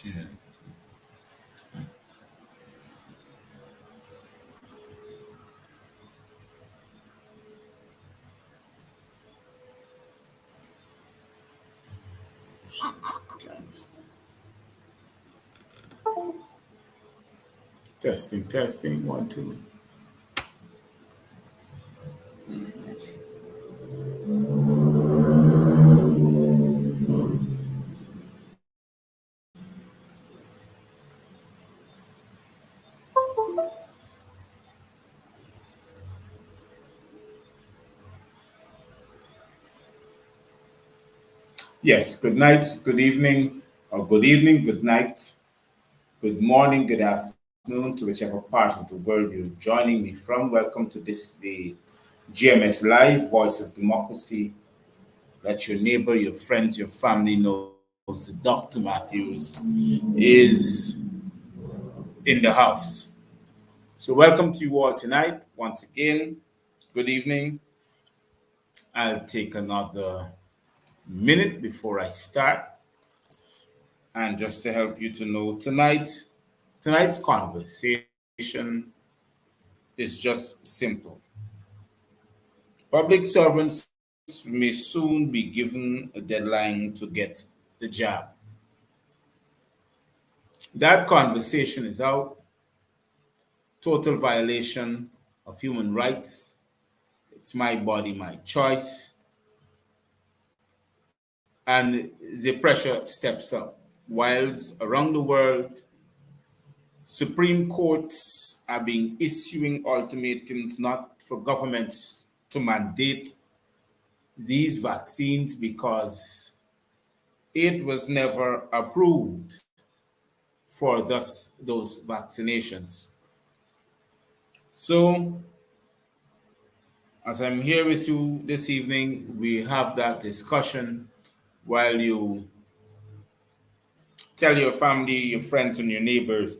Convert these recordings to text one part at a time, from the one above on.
Yeah. Testing, testing, one, two. Yes, good night, good evening, or good evening, good night, good morning, good afternoon to whichever part of the world you're joining me from. Welcome to the GMS Live, Voice of Democracy. Let your neighbor, your friends, your family knows that Dr. Matthews is in the house. So, welcome to you all tonight. Once again, good evening. I'll take another minute before I start. And just to help you to know tonight's conversation is just simple. Public servants may soon be given a deadline to get the job. That conversation is out. Total violation of human rights. It's my body, my choice. And the pressure steps up. Whilst around the world, Supreme Courts are being issuing ultimatums not for governments to mandate these vaccines because it was never approved for those vaccinations. So, as I'm here with you this evening, we have that discussion while you tell your family, your friends, and your neighbors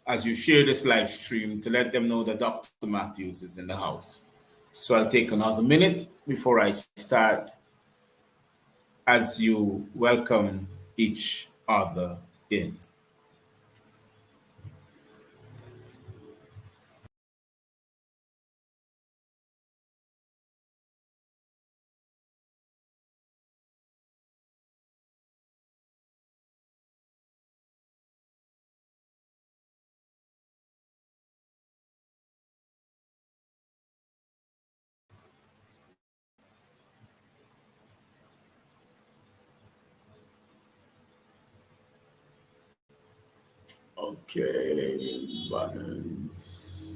as you share this live stream to let them know that Dr. Matthews is in the house. So I'll take another minute before I start as you welcome each other in. Okay, buttons.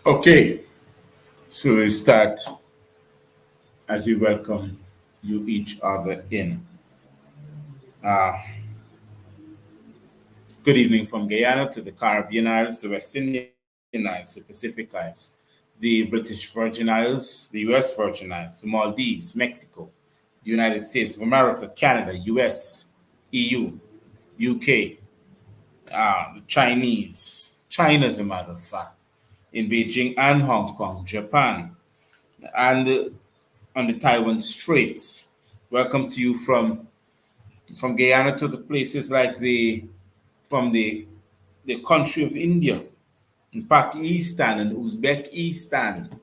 Okay, so we'll start as we welcome you each other in. Uh, Good evening from Guyana to the Caribbean Islands, the West Indian Islands, the Pacific Islands, the British Virgin Isles, the US Virgin Islands, the Maldives, Mexico, the United States of America, Canada, US, EU, UK, the Chinese, China, as a matter of fact, in Beijing and Hong Kong, Japan, and on the Taiwan Straits, Welcome to you from Guyana to the places like the country of India, in Pakistan and Uzbekistan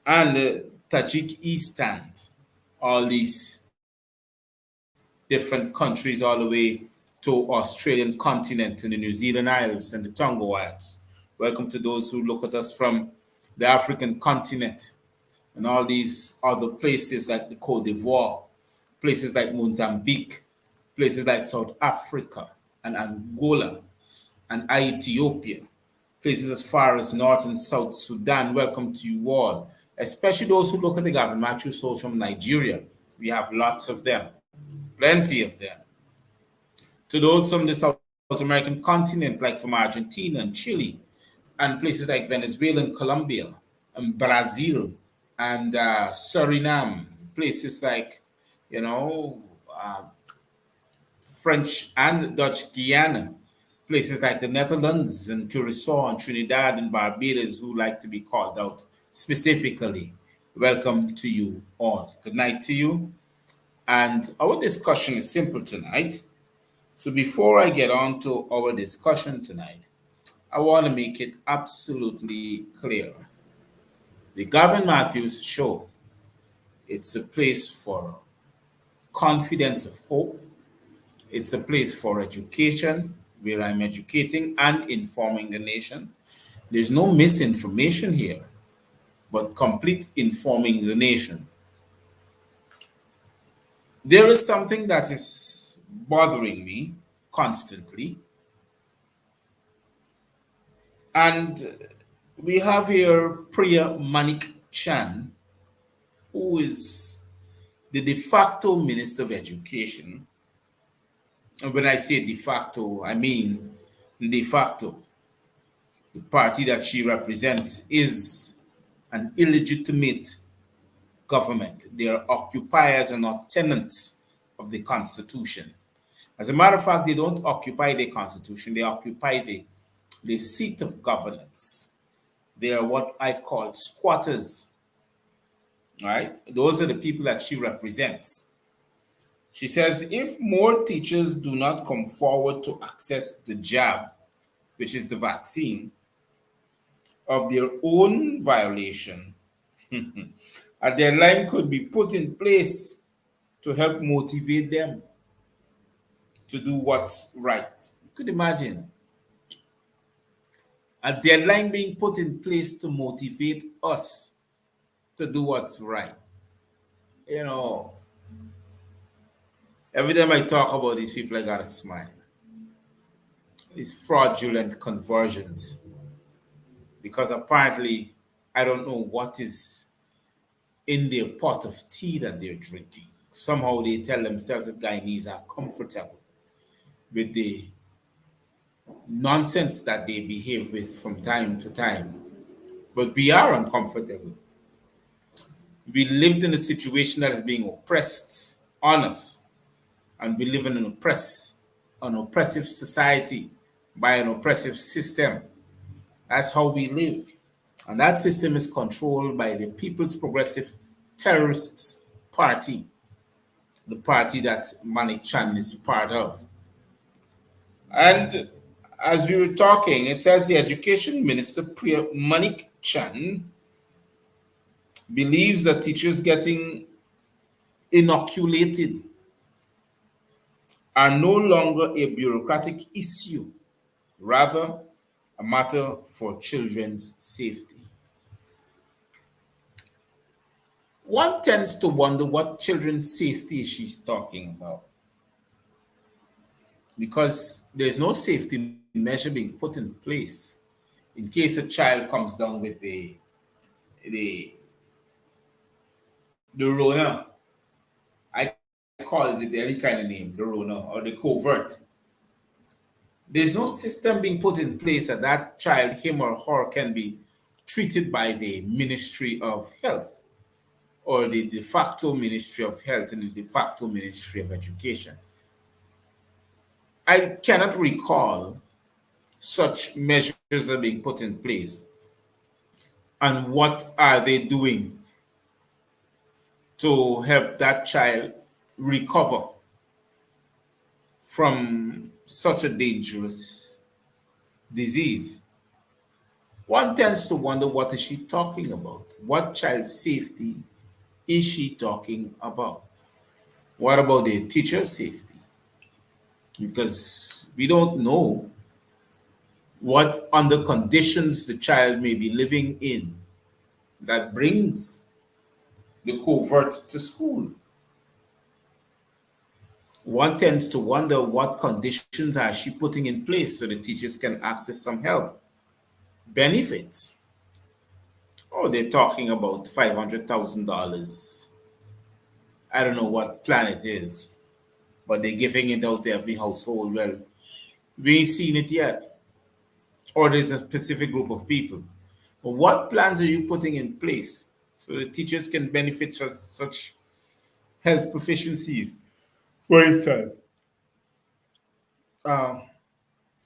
and Tajikistan, all these different countries all the way to Australian continent and the New Zealand Isles and the Tonga Isles. Welcome to those who look at us from the African continent and all these other places like the Cote d'Ivoire, places like Mozambique, places like South Africa and Angola and Ethiopia, places as far as North and South Sudan. Welcome to you all, especially those who look at the government Matthews souls from Nigeria. We have lots of them, plenty of them. To those from the South American continent, like from Argentina and Chile, and places like Venezuela and Colombia, and Brazil, and Suriname, places like, you know, uh, French and Dutch Guiana, places like the Netherlands and Curacao and Trinidad and Barbados, who like to be called out specifically. Welcome to you all. Good night to you. And our discussion is simple tonight. So before I get on to our discussion tonight, I want to make it absolutely clear. The Gavin Matthews Show, it's a place for confidence of hope. It's a place for education, where I'm educating and informing the nation. There's no misinformation here, but complete informing the nation. There is something that is bothering me constantly, and we have here Priya Manik Chan, who is the de facto Minister of Education. And when I say de facto, I mean de facto. The party that she represents is an illegitimate government. They are occupiers and not tenants of the Constitution. As a matter of fact, they don't occupy the Constitution, they occupy the seat of governance. They are what I call squatters, right? Those are the people that she represents. She says if more teachers do not come forward to access the jab, which is the vaccine, of their own violation, a deadline could be put in place to help motivate them to do what's right. You could imagine a deadline being put in place to motivate us to do what's right. You know, every time I talk about these people, I gotta smile. These fraudulent conversions, because apparently I don't know what is in their pot of tea that they're drinking. Somehow they tell themselves that Guyanese are comfortable with the nonsense that they behave with from time to time. But we are uncomfortable. We lived in a situation that is being oppressed on us, and we live in an oppressive society by an oppressive system. That's how we live. And that system is controlled by the People's Progressive Terrorists Party, the party that Manik Chan is part of. And as we were talking, it says the Education Minister, Priya Manik Chan, believes that teachers getting inoculated are no longer a bureaucratic issue, rather a matter for children's safety. One tends to wonder what children's safety she's talking about, because there's no safety measure being put in place in case a child comes down with the the Rona. I call it any kind of name, the Rona or the covert. There's no system being put in place that that child, him or her, can be treated by the Ministry of Health or the de facto Ministry of Health and the de facto Ministry of Education. I cannot recall such measures are being put in place. And what are they doing to help that child recover from such a dangerous disease. One tends to wonder, what is she talking about? What child safety is she talking about? What about the teacher's safety? Because we don't know what under conditions the child may be living in that brings the covert to school. One tends to wonder, what conditions are she putting in place so the teachers can access some health benefits. Oh, they're talking about $500,000. I don't know what plan it is, but they're giving it out to every household. Well, we ain't seen it yet. Or there's a specific group of people. But what plans are you putting in place so the teachers can benefit such health proficiencies? For instance, uh,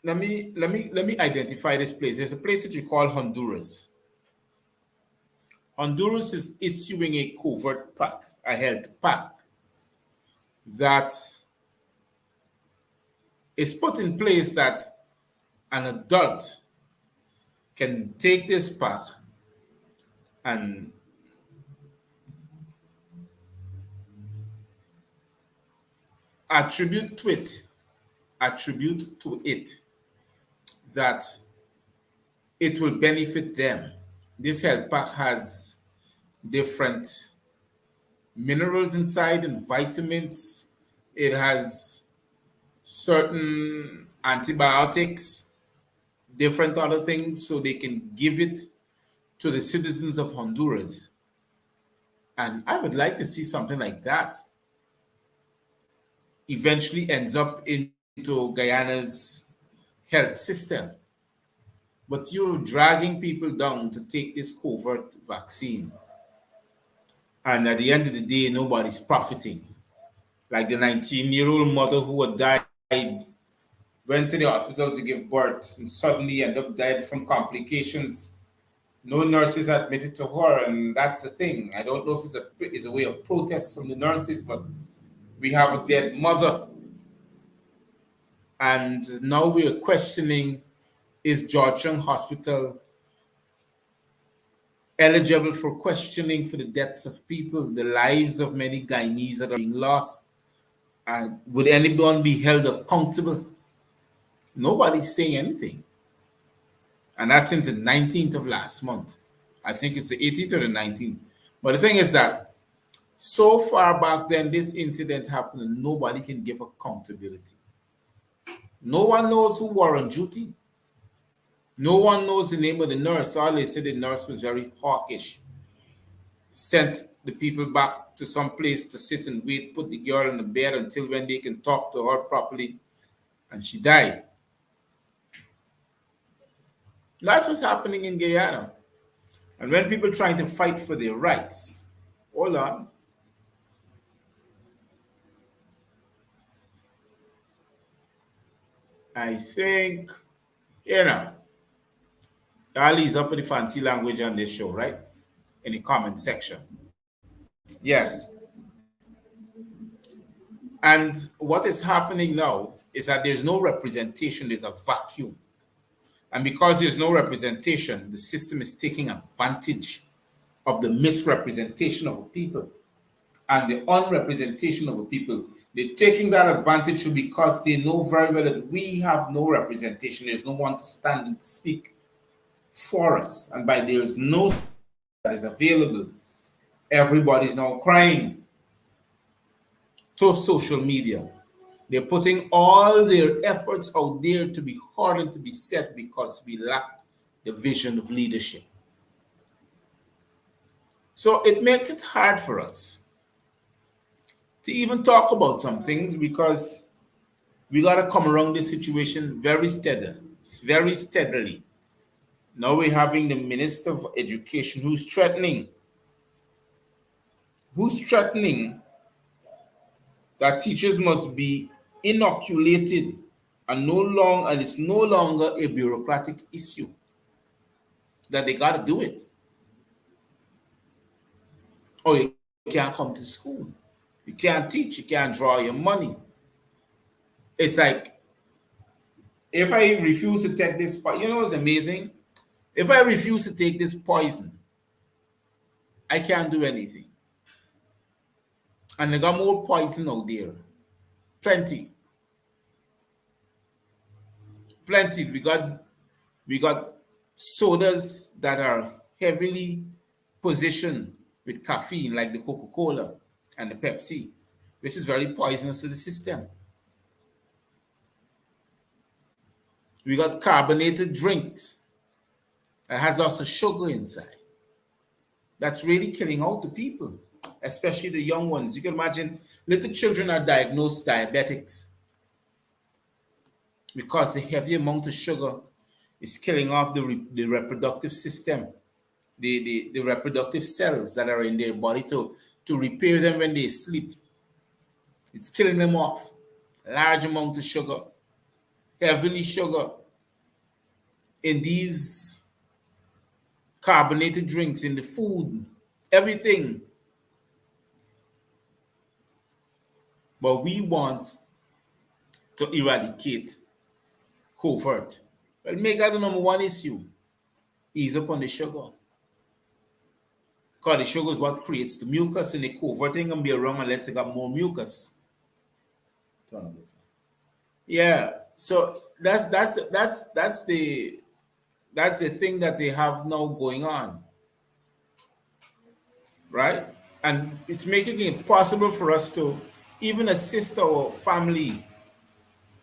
let me identify this place. There's a place that you call Honduras. Honduras is issuing a covert pack, a health pack that is put in place that an adult can take this pack and attribute to it, attribute to it that it will benefit them. This health pack has different minerals inside and vitamins. It has certain antibiotics, different other things, so they can give it to the citizens of Honduras. And I would like to see something like that eventually ends up into Guyana's health system. But you're dragging people down to take this covert vaccine. And at the end of the day, nobody's profiting. Like the 19-year-old mother who had died, went to the hospital to give birth and suddenly ended up dead from complications. No nurses admitted to her, and that's the thing. I don't know if it's a way of protest from the nurses, but we have a dead mother. And now we are questioning, is Georgetown Hospital eligible for questioning for the deaths of people, the lives of many Guyanese that are being lost? And would anyone be held accountable? Nobody's saying anything. And that's since the 19th of last month. I think it's the 18th or the 19th. But the thing is that so far back then, this incident happened and nobody can give accountability. No one knows who were on duty. No one knows the name of the nurse. All they said, the nurse was very hawkish. Sent the people back to some place to sit and wait, put the girl in the bed until when they can talk to her properly, and she died. That's what's happening in Guyana. And when people trying to fight for their rights, hold on. I think, you know, Ali's up with the fancy language on this show, right? In the comment section. Yes. And what is happening now is that there's no representation, there's a vacuum. And because there's no representation, the system is taking advantage of the misrepresentation of a people and the unrepresentation of a people. They're taking that advantage because they know very well that we have no representation. There's no one to stand and speak for us. And by there is no that is available, everybody's now crying to social media. They're putting all their efforts out there to be heard and to be said because we lack the vision of leadership. So it makes it hard for us to even talk about some things because we got to come around this situation very steadily. Now we're having the Minister of Education who's threatening that teachers must be inoculated and it's no longer a bureaucratic issue that they got to do it. Oh, you can't come to school. You can't teach. You can't draw your money. It's like if I refuse to take this, what's amazing? If I refuse to take this poison, I can't do anything. And they got more poison out there. Plenty. Plenty. We got sodas that are heavily positioned with caffeine, like the Coca-Cola and the Pepsi, which is very poisonous to the system. We got carbonated drinks that has lots of sugar inside. That's really killing out the people, especially the young ones. You can imagine little children are diagnosed diabetics because the heavy amount of sugar is killing off the reproductive system, the reproductive cells that are in their body to repair them when they sleep. It's killing them off. Large amount of sugar, heavily sugar in these carbonated drinks, in the food, everything. But we want to eradicate covert. Well, make that the number one issue. Ease up on the sugar. Because the sugar is what creates the mucus, and the covert ain't gonna be around unless they got more mucus. Yeah. So that's the thing that they have now going on, right? And it's making it impossible for us to even assist our family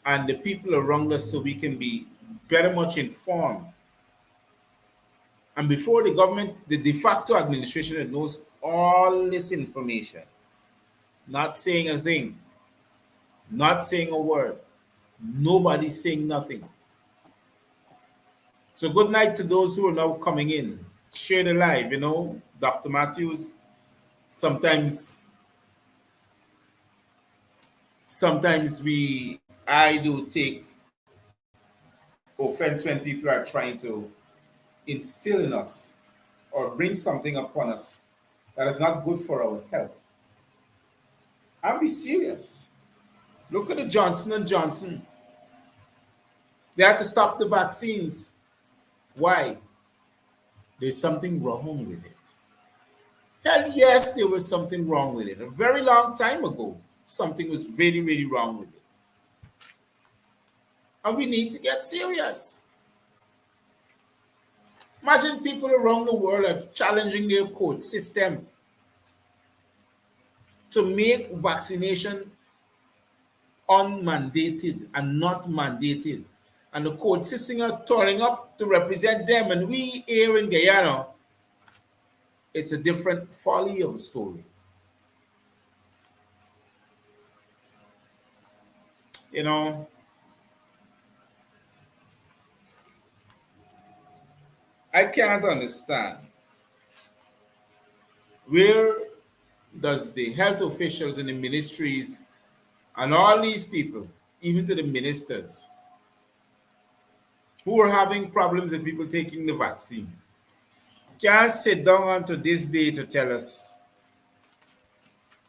and the people around us so we can be very much informed. And before the government, the de facto administration that knows all this information, not saying a thing, not saying a word, nobody saying nothing. So good night to those who are now coming in. Share the live, Dr. Matthews. Sometimes I do take offense when people are trying to instill in us or bring something upon us that is not good for our health. I'll be serious. Look at the Johnson and Johnson. They had to stop the vaccines. Why? There's something wrong with it. Hell yes, there was something wrong with it. A very long time ago, something was really, really wrong with it. And we need to get serious. Imagine people around the world are challenging their court system to make vaccination unmandated and not mandated. And the court system are turning up to represent them. And we here in Guyana, it's a different folly of a story. I can't understand where does the health officials in the ministries and all these people, even to the ministers, who are having problems with people taking the vaccine, can't sit down onto this day to tell us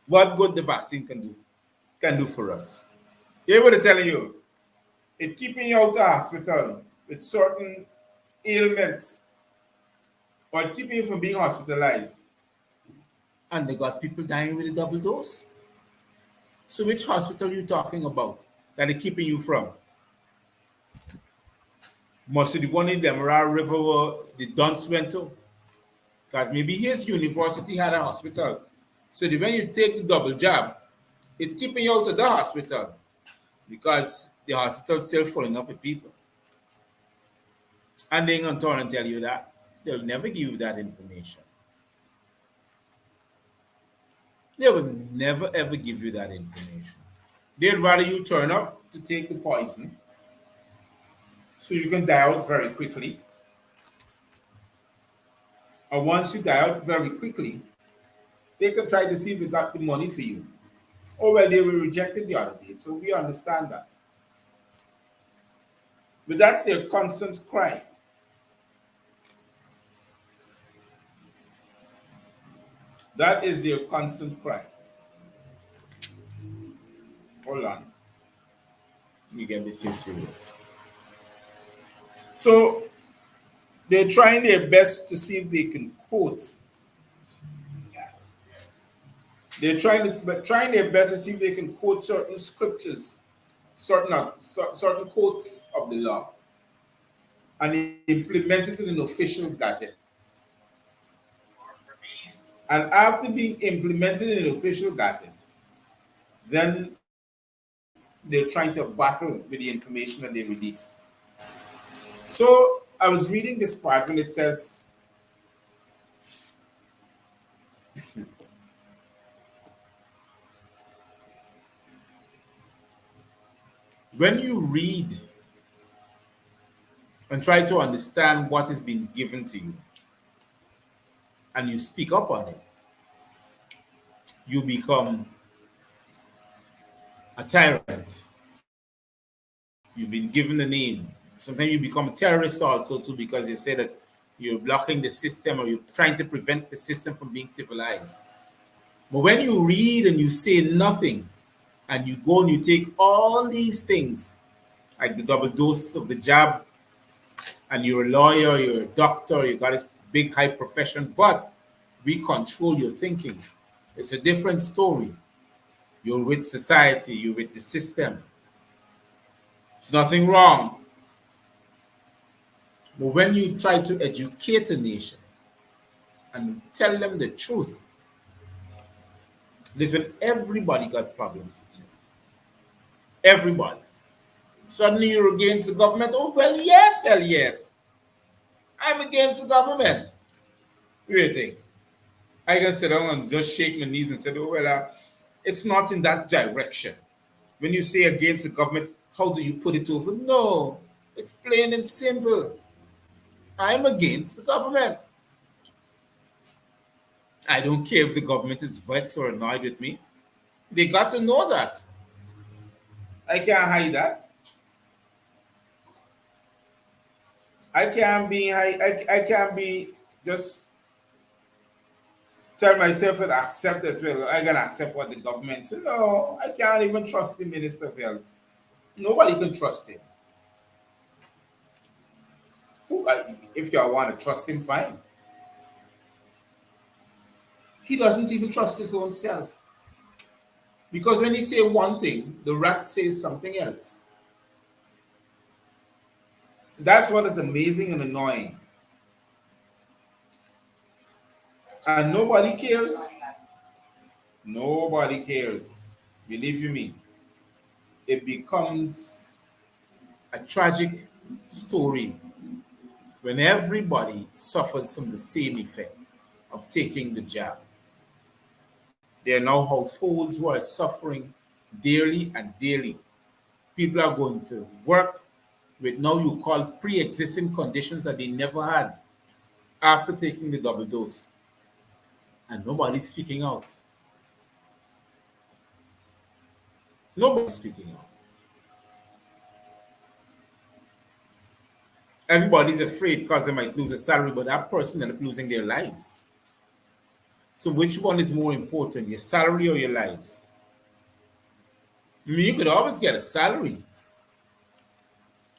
what good the vaccine can do for us. They were telling you, it's keeping you out of hospital with certain ailments or it's keeping you from being hospitalized. And they got people dying with a double dose. So which hospital are you talking about that they're keeping you from? Must be the one in the Emerald River where the Dunce went to? Because maybe his university had a hospital. So when you take the double jab, it's keeping you out of the hospital because the hospital's still filling up with people. And they're going to turn and tell you that. They'll never give you that information. They will never ever give you that information. They'd rather you turn up to take the poison so you can die out very quickly. And once you die out very quickly, they can try to see if they got the money for you. Oh, well, they were rejected the other day, so we understand that. But that's their constant cry. That is their constant cry. Hold on. Let me get this here serious. So they're trying their best to see if they can quote. They're trying their best to see if they can quote certain scriptures, certain quotes of the law, and implement it in an official gazette. And after being implemented in an official gazette, then they're trying to battle with the information that they release. So I was reading this part when it says, when you read and try to understand what is being given to you and you speak up on it, you become a tyrant. You've been given a name. Sometimes you become a terrorist also too because you say that you're blocking the system or you're trying to prevent the system from being civilized. But when you read and you say nothing and you go and you take all these things, like the double dose of the jab, and you're a lawyer, you're a doctor, you got a big high profession, but we control your thinking. It's a different story. You're with society, you're with the system. There's nothing wrong. But when you try to educate a nation and tell them the truth, this when everybody got problems with you. Everybody. Suddenly you're against the government. Oh, well, yes, hell yes. I'm against the government. What do you think? I can sit down and just shake my knees and say, oh, well, it's not in that direction. When you say against the government, how do you put it over? No, it's plain and simple. I'm against the government. I don't care if the government is vexed or annoyed with me. They got to know that. I can't hide that. I can't be just tell myself and accept that, well, I gotta accept what the government says. No, I can't even trust the Minister of Health. Nobody can trust him. If you want to trust him, fine. He doesn't even trust his own self. Because when he say one thing, the rat says something else. That's what is amazing and annoying. And nobody cares. Nobody cares. Believe you me. It becomes a tragic story when everybody suffers from the same effect of taking the jab. There are now households who are suffering daily and daily. People are going to work with now you call pre-existing conditions that they never had after taking the double dose. And nobody's speaking out. Nobody's speaking out. Everybody's afraid because they might lose a salary, but that person ended up losing their lives. So which one is more important, your salary or your lives? I mean, you could always get a salary.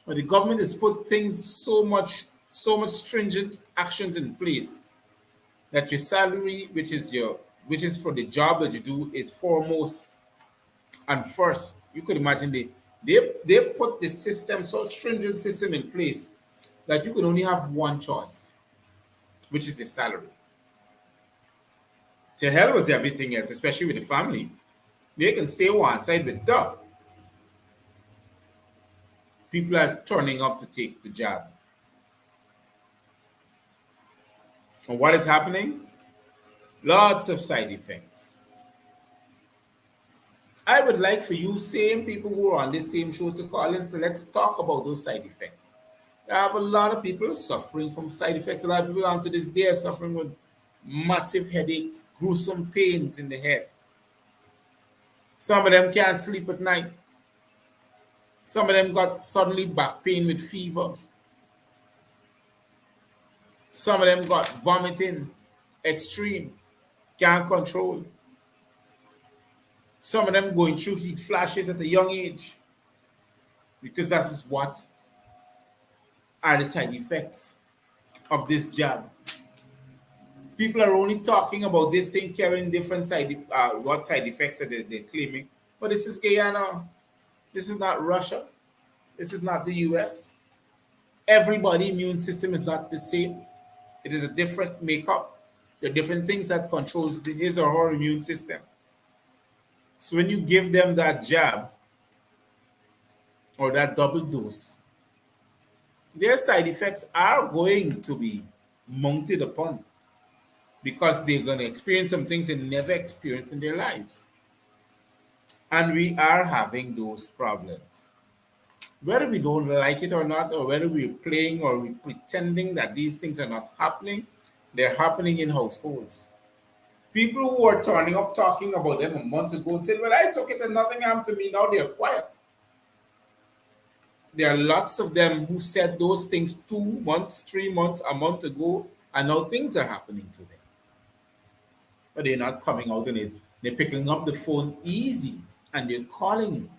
But the government has put things so much stringent actions in place that your salary, which is for the job that you do, is foremost and first. You could imagine they put the system, so stringent system in place that you can only have one choice, which is your salary. To hell with everything else, especially with the family. They can stay one side, but people are turning up to take the job. And what is happening? Lots of side effects. I would like for you, same people who are on this same show, to call in. So let's talk about those side effects. I have a lot of people suffering from side effects. A lot of people on to this day are suffering with massive headaches, gruesome pains in the head. Some of them can't sleep at night. Some of them got suddenly back pain with fever. Some of them got vomiting, extreme, can't control. Some of them going through heat flashes at a young age because that is what are the side effects of this jab. People are only talking about this thing carrying different what side effects are they're claiming. But this is Guyana. This is not Russia. This is not the US. Everybody immune system is not the same. It is a different makeup. There are different things that controls his or her immune system. So when you give them that jab or that double dose, their side effects are going to be mounted upon because they're going to experience some things they never experienced in their lives. And we are having those problems. Whether we don't like it or not, or whether we're playing or we're pretending that these things are not happening, they're happening in households. People who are turning up talking about them a month ago and said, well, I took it and nothing happened to me. Now they're quiet. There are lots of them who said those things 2 months, 3 months, a month ago, and now things are happening to them. But they're not coming out in it. They're picking up the phone easy and they're calling you.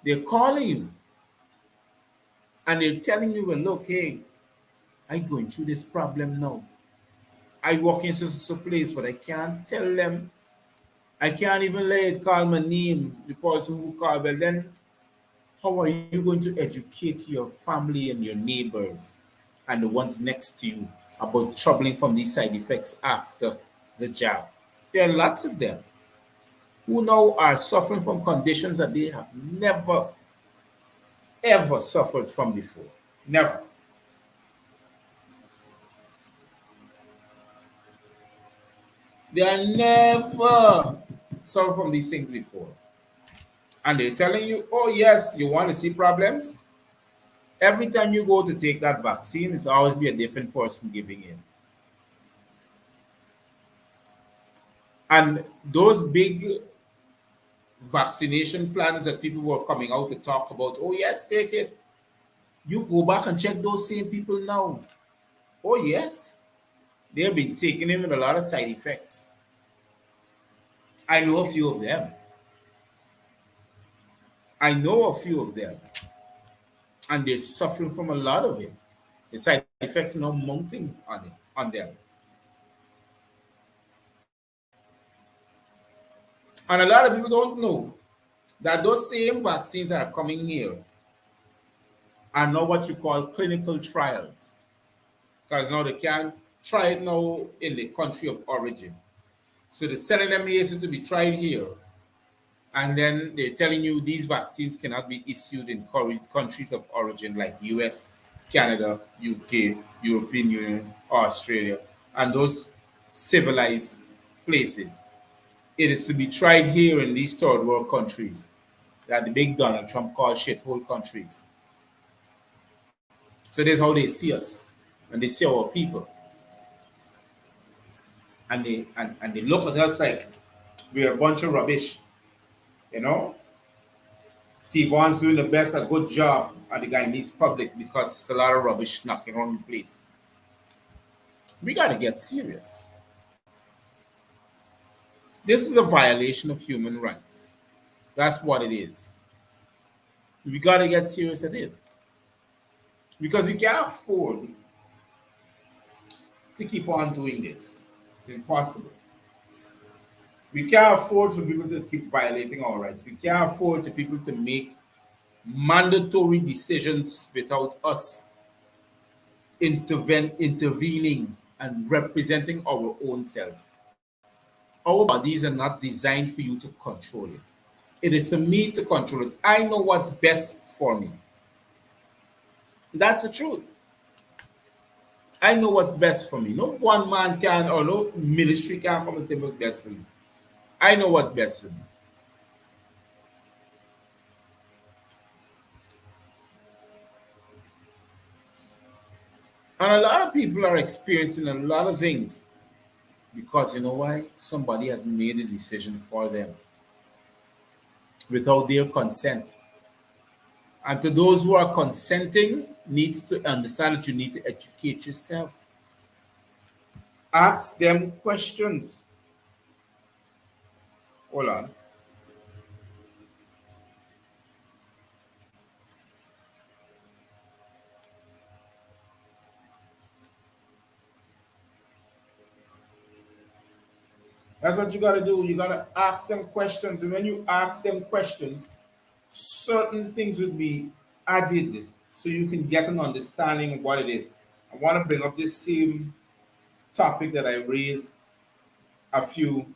They're calling you and they're telling you, well, look, hey, I'm going through this problem now. I walk into a place, but I can't tell them. I can't even let it call my name, the person who called. Well, then, how are you going to educate your family and your neighbors and the ones next to you about troubling from these side effects after the jab? There are lots of them who now are suffering from conditions that they have never, ever suffered from before. Never. They are never suffered from these things before. And they're telling you, oh, yes, you want to see problems? Every time you go to take that vaccine, it's always be a different person giving it. And those big vaccination plans that people were coming out to talk about, oh, yes, take it. You go back and check those same people now. Oh, yes, they've been taking it with a lot of side effects. I know a few of them. I know a few of them. And they're suffering from a lot of it. The side effects are now mounting on them. And a lot of people don't know that those same vaccines that are coming here are now what you call clinical trials. Because now they can try it now in the country of origin. So they're sending them here to be tried here. And then they're telling you these vaccines cannot be issued in countries of origin like US, Canada, UK, European Union, Australia, and those civilized places. It is to be tried here in these third world countries that the big Donald Trump called shithole countries. So this is how they see us and they see our people. And they look at us like we're a bunch of rubbish. You know? See, if one's doing the best, a good job, and the guy needs public because it's a lot of rubbish knocking around the place. We got to get serious. This is a violation of human rights. That's what it is. We got to get serious at it. Because we can't afford to keep on doing this. It's impossible. We can't afford for people to keep violating our rights. We can't afford for people to make mandatory decisions without us intervening and representing our own selves. Our bodies are not designed for you to control it. It is for me to control it. I know what's best for me. That's the truth. I know what's best for me. No one man can or no ministry can come and tell me what's best for me. I know what's best for me. And a lot of people are experiencing a lot of things because you know why? Somebody has made a decision for them without their consent. And to those who are consenting, need to understand that you need to educate yourself. Ask them questions. Hold on. That's what you got to do. You got to ask them questions. And when you ask them questions, certain things would be added so you can get an understanding of what it is. I want to bring up this same topic that I raised a few.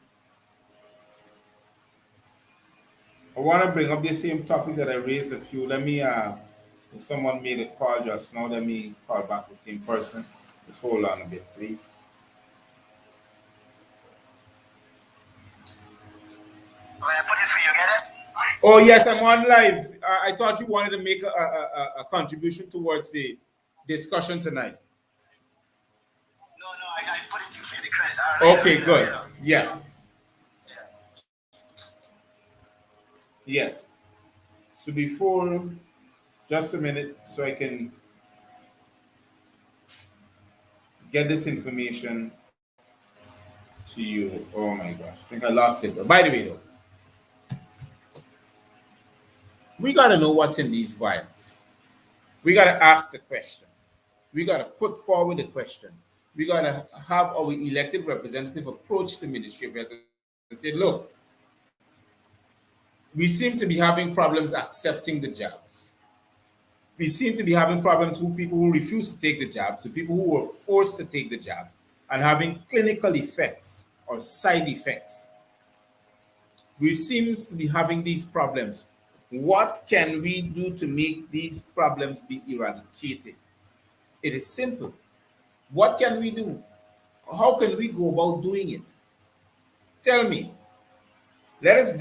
I want to bring up the same topic that I raised a few. Let me, someone made a call just now. Let me call back the same person. Just hold on a bit, please. When I put it for you, get it? Oh, yes, I'm on live. I thought you wanted to make a contribution towards the discussion tonight. No, I put it for the credit. Okay, good. Yeah. Yes. So before, just a minute, so I can get this information to you. Oh my gosh, I think I lost it. But by the way, though, we got to know what's in these files. We got to ask the question. We got to put forward the question. We got to have our elected representative approach the Ministry of Health and say, look, we seem to be having problems accepting the jabs. We seem to be having problems with people who refuse to take the jabs, the people who were forced to take the jab, and having clinical effects or side effects. We seem to be having these problems. What can we do to make these problems be eradicated? It is simple. What can we do? How can we go about doing it? Tell me. Let us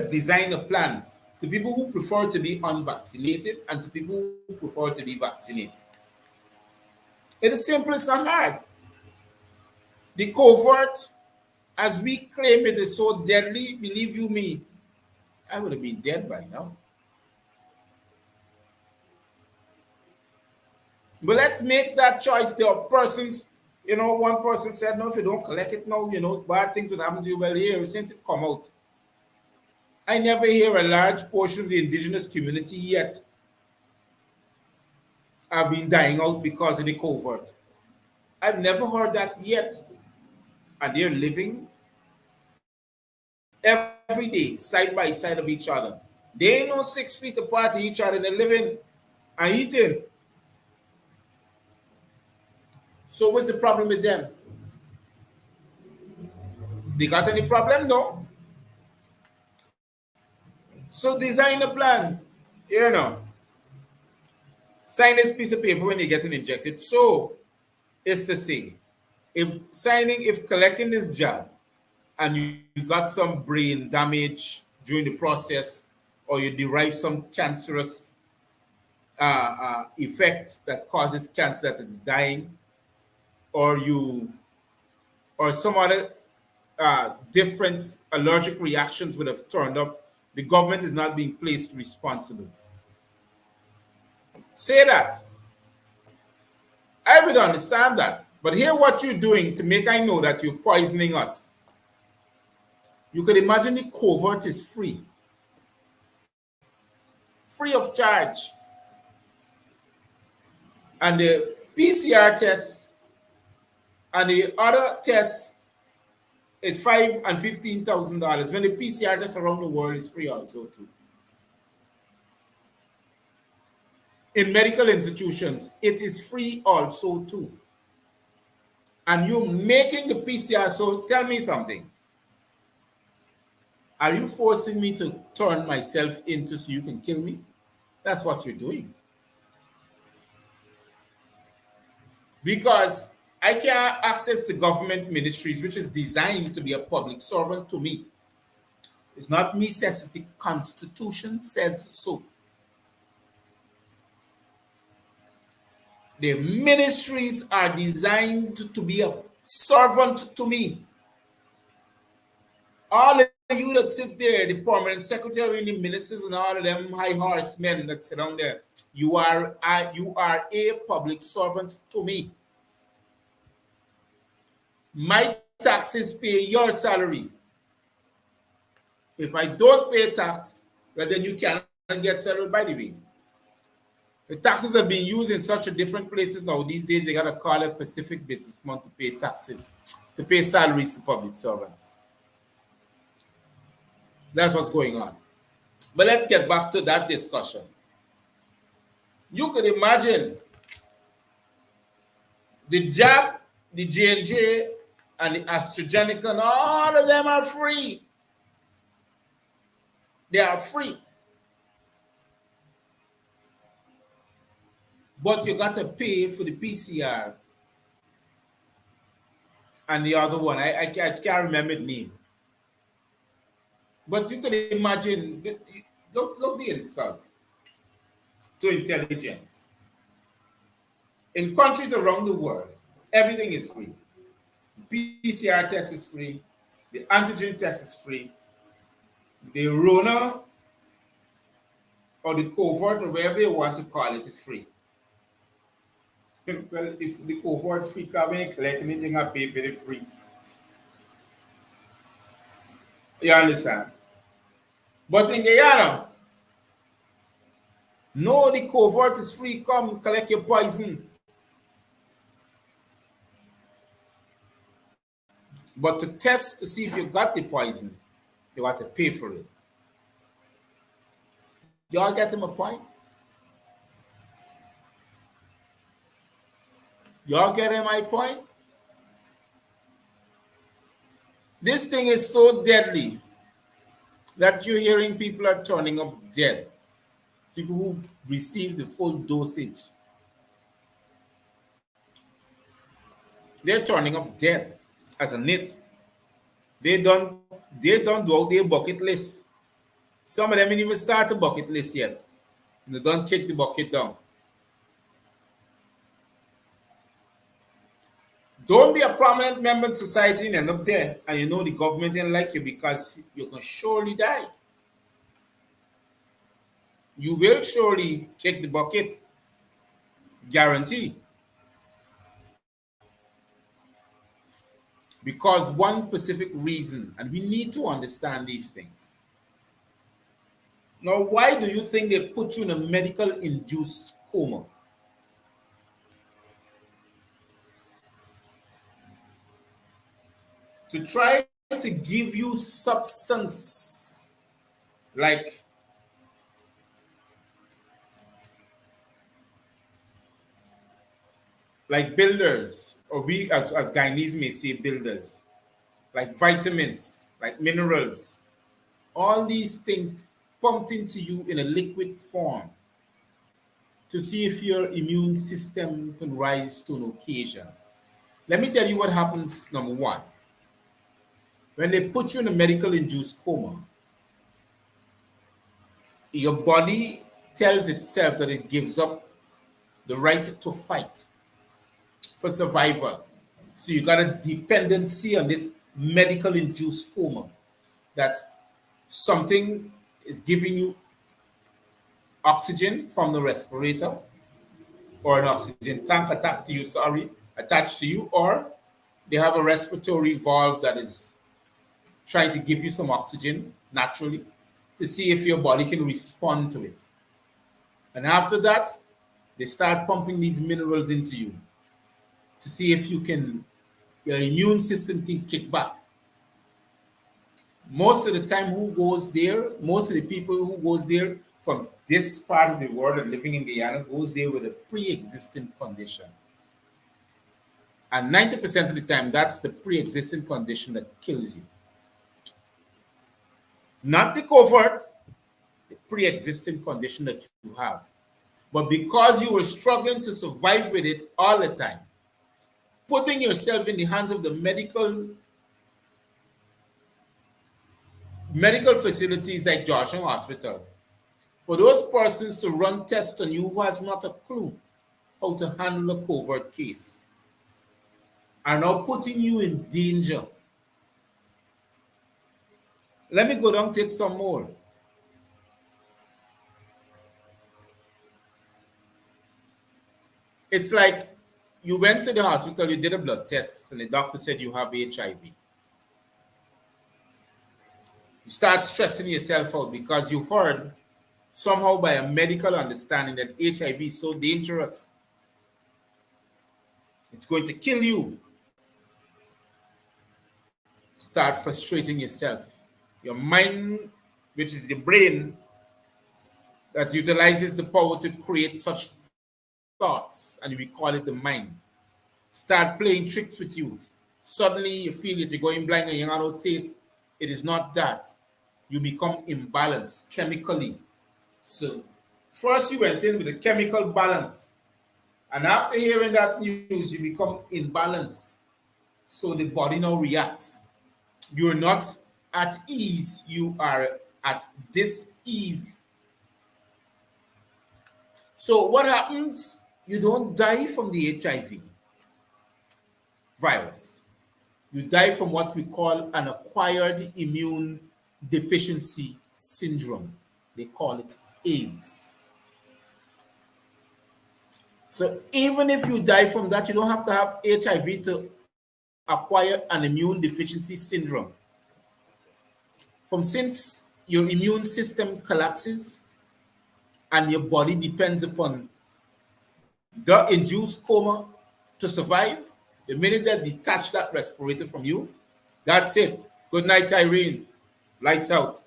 design a plan to people who prefer to be unvaccinated and to people who prefer to be vaccinated. It is simple, it's not hard. The covert, as we claim it is so deadly, believe you me, I would have been dead by now. But let's make that choice. There are persons, one person said, no, if you don't collect it now, bad things would happen to you. Well, here, since it come out, I never hear a large portion of the indigenous community yet have been dying out because of the covert. I've never heard that yet. And they're living every day, side by side of each other. They ain't no 6 feet apart of each other. They're living and eating. So what's the problem with them? They got any problem? No. So design a plan. Sign this piece of paper when you're getting injected. So it's to say, if collecting this jab and you got some brain damage during the process, or you derive some cancerous effect that causes cancer that is dying, or some other different allergic reactions would have turned up, the government is not being placed responsible. Say that. I would understand that. But hear what you're doing to make I know that you're poisoning us. You could imagine the covert is free. Free of charge. And the PCR tests and the other tests is $5,000 and $15,000. When the PCR test around the world is free also too. In medical institutions, it is free also too. And you're making the PCR, so tell me something. Are you forcing me to turn myself into so you can kill me? That's what you're doing. Because I can't access the government ministries, which is designed to be a public servant to me. It's not me says, it's the Constitution says so. The ministries are designed to be a servant to me. All you that sits there, the permanent secretary, the ministers, and all of them high horsemen that sit down there, you are a public servant to me. My taxes pay your salary. If I don't pay tax, well, then you cannot get salary. By the way, the taxes are being used in such a different places now. These days, you gotta call a Pacific businessman to pay taxes, to pay salaries to public servants. That's what's going on. But let's get back to that discussion. You could imagine the jab, the J&J, and the AstraZeneca, and all of them are free. They are free. But you got to pay for the PCR and the other one. I can't remember the name. But you can imagine, look the insult to intelligence. In countries around the world, everything is free. PCR test is free. The antigen test is free. The Rona or the covert or whatever you want to call it is free. Well, if the covert free come and collect anything, I pay for it free. You understand? But in Guyana, no, the covert is free. Come collect your poison. But to test to see if you got the poison, you have to pay for it. Y'all getting my point? Y'all getting my point? This thing is so deadly that you're hearing people are turning up dead. People who receive the full dosage. They're turning up dead as a net. They don't do out their bucket list. Some of them didn't even start a bucket list yet. They don't kick the bucket down. Don't be a prominent member of society and end up there, and you know the government didn't like you because you can surely die. You will surely kick the bucket. Guarantee. Because one specific reason, and we need to understand these things. Now, why do you think they put you in a medical induced coma? To try to give you substance like builders, or we as Guyanese may say builders, like vitamins, like minerals, all these things pumped into you in a liquid form to see if your immune system can rise to an occasion. Let me tell you what happens, number one. When they put you in a medical induced coma, your body tells itself that it gives up the right to fight for survival. So you got a dependency on this medical induced coma, that something is giving you oxygen from the respirator, or an oxygen tank attached to you, or they have a respiratory valve that is trying to give you some oxygen naturally to see if your body can respond to it. And after that, they start pumping these minerals into you to see if your immune system can kick back. Most of the time, most of the people who goes there from this part of the world and living in Guyana goes there with a pre-existing condition. And 90% of the time, that's the pre-existing condition that kills you. Not the covert, the pre-existing condition that you have. But because you were struggling to survive with it all the time, putting yourself in the hands of the medical facilities like Georgetown Hospital, for those persons to run tests on you who has not a clue how to handle a covert case, are now putting you in danger. Let me go down take some more. It's like you went to the hospital, you did a blood test, and the doctor said you have HIV. You start stressing yourself out because you heard somehow by a medical understanding that HIV is so dangerous. It's going to kill you. Start frustrating yourself. Your mind, which is the brain that utilizes the power to create such thoughts, and we call it the mind, start playing tricks with you. Suddenly you feel that you're going blind and you have no taste. It is not that. You become imbalanced chemically. So first you went in with a chemical balance. And after hearing that news, you become imbalanced. So the body now reacts. You're not at ease, you are at dis-ease. So what happens? You don't die from the HIV virus. You die from what we call an acquired immune deficiency syndrome. They call it AIDS. So even if you die from that, you don't have to have HIV to acquire an immune deficiency syndrome. From since your immune system collapses and your body depends upon the induced coma to survive, the minute they detach that respirator from you, that's it. Good night, Irene. Lights out.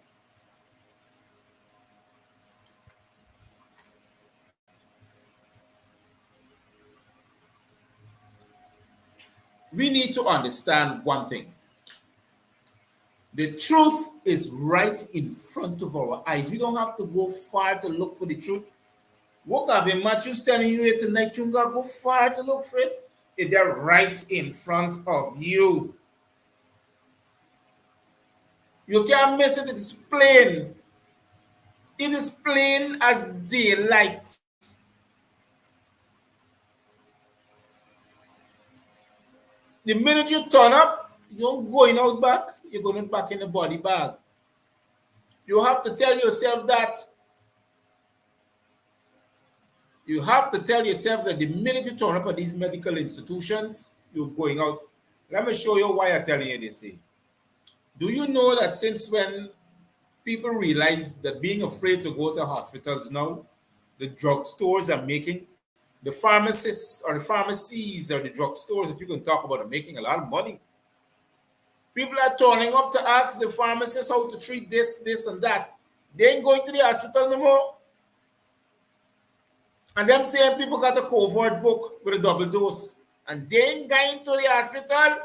We need to understand one thing. The truth is right in front of our eyes. We don't have to go far to look for the truth. What have Matthews telling you here tonight? You gotta go far to look for it. They're right in front of you. You can't miss it. It's plain. It is plain as daylight. The minute you turn up, you don't going out back, you're going back in the body bag. You have to tell yourself that. You have to tell yourself that the minute you turn up at these medical institutions, you're going out. Let me show you why I'm telling you this. Do you know that since when people realize that being afraid to go to hospitals now, the drugstores are making, the pharmacists or the pharmacies or the drugstores that you can talk about are making a lot of money. People are turning up to ask the pharmacist how to treat this, this, and that. They ain't going to the hospital no more. And them same people got a covert book with a double dose. And they ain't going to the hospital.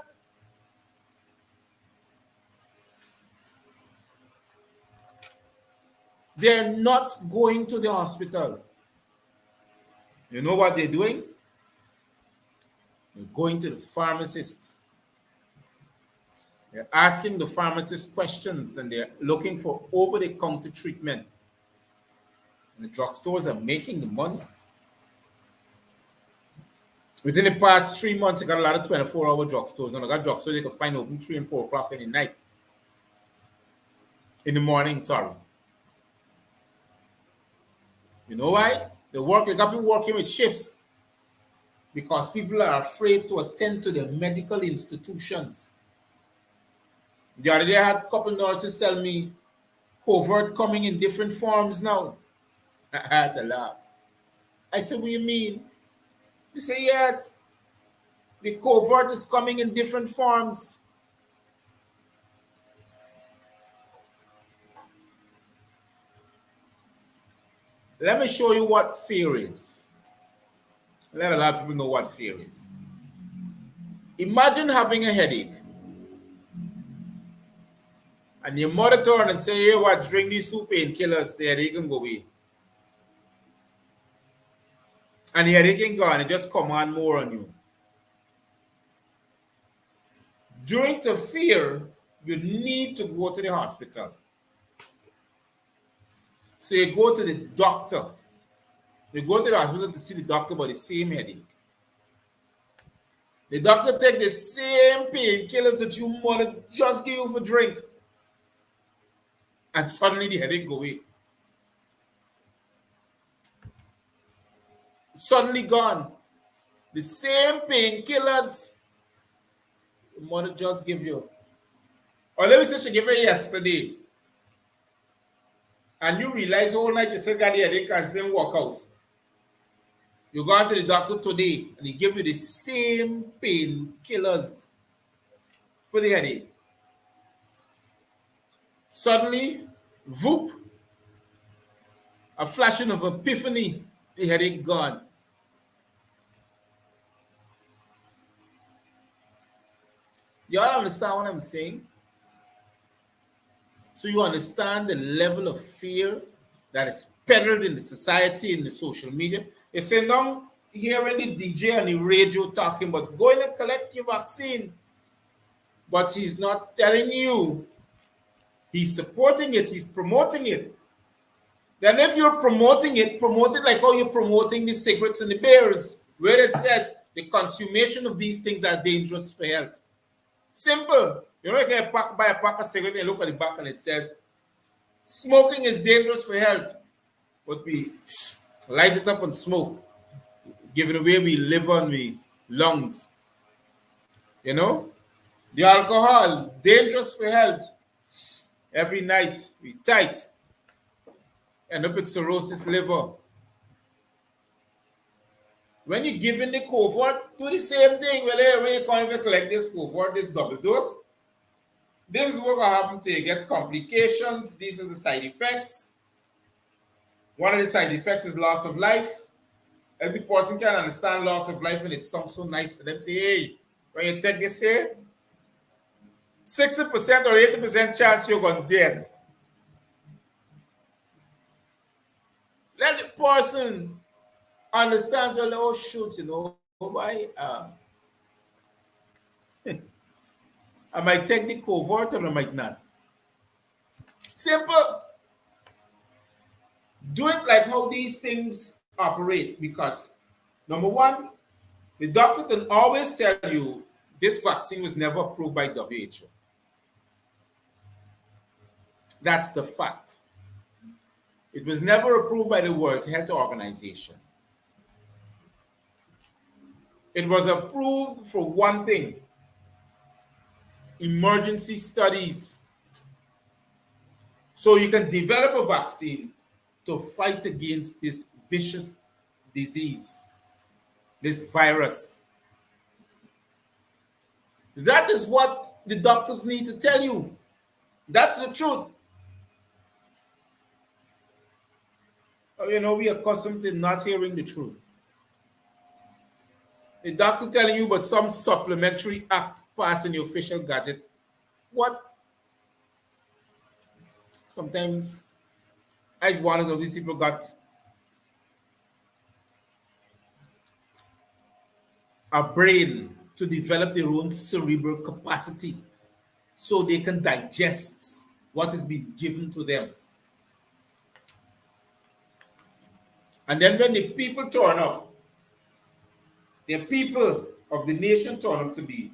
They're not going to the hospital. You know what they're doing? They're going to the pharmacist. They're asking the pharmacist questions and they're looking for over-the-counter treatment. And the drugstores are making the money. Within the past 3 months, I got a lot of 24-hour drugstores. Now, I got drugstores you can find open 3 and 4 o'clock in the night. In the morning, sorry. You know why? They got people working with shifts because people are afraid to attend to their medical institutions. The other day, I had a couple nurses tell me covert coming in different forms now. I had to laugh. I said, what do you mean? They say, yes, the covert is coming in different forms. Let me show you what fear is. Let a lot of people know what fear is. Imagine having a headache. And your mother turn and say, hey, watch, drink these 2 painkillers, the headache can go away. And the headache ain't gone, it just command more on you. During the fear, you need to go to the hospital. So you go to the doctor. You go to the hospital to see the doctor about the same headache. The doctor take the same painkillers that your mother just gave you for drink. and suddenly the headache go away. Suddenly gone. The same painkillers the mother just give you. Or let me say she gave you yesterday, and you realize all night you still got the headache and still walk out. You go to the doctor today and he give you the same painkillers for the headache. Suddenly, whoop, a flashing of epiphany, the headache gone. Y'all understand what I'm saying? So you understand the level of fear that is peddled in the society, in the social media. They say now hearing the DJ and the radio talking about going and collect your vaccine, but he's not telling you. He's supporting it, he's promoting it. Then if you're promoting it, promote it like how you're promoting the cigarettes and the beers, where it says the consummation of these things are dangerous for health. Simple. You know, you can buy a pack of cigarettes and look at the back and it says, smoking is dangerous for health. But we light it up and smoke, giving away we liver and we lungs. You know? The alcohol, dangerous for health. Every night we tight. End up with cirrhosis liver. When you give in the cohort, do the same thing. Well, when you can't even collect this cohort, this double dose. This is what will happen to you. Get complications. These are the side effects. One of the side effects is loss of life. Every person can understand loss of life, and it sounds so nice to them. Say, hey, when you take this here, 60% or 80% chance you're going dead. Let the person understand, well, oh, shoot, you know, why I might take the covert or I might not. Simple. Do it like how these things operate, because number one, the doctor can always tell you this vaccine was never approved by WHO. That's the fact. It was never approved by the World Health Organization. It was approved for one thing: emergency studies. So you can develop a vaccine to fight against this vicious disease, this virus. That is what the doctors need to tell you. That's the truth. You know, we are accustomed to not hearing the truth. The doctor telling you about some supplementary act passed in the official gazette. What? Sometimes I just one of these people got a brain to develop their own cerebral capacity so they can digest what is being given to them. And then when the people turn up, the people of the nation turn up to be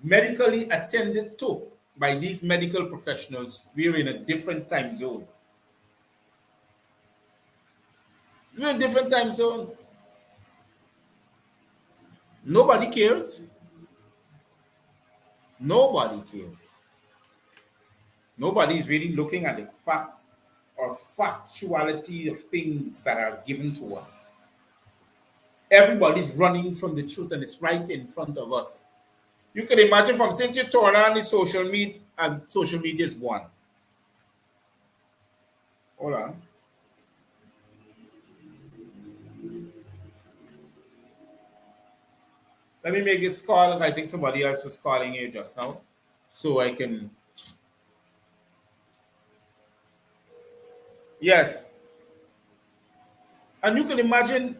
medically attended to by these medical professionals, we're in a different time zone. We're in a different time zone. Nobody cares. Nobody cares. Nobody's really looking at the fact or factuality of things that are given to us. Everybody's running from the truth, and it's right in front of us. You can imagine from since you turn on the social media, and social media is one. Hold on. Let me make this call. I think somebody else was calling you just now, so I can. Yes. And you can imagine,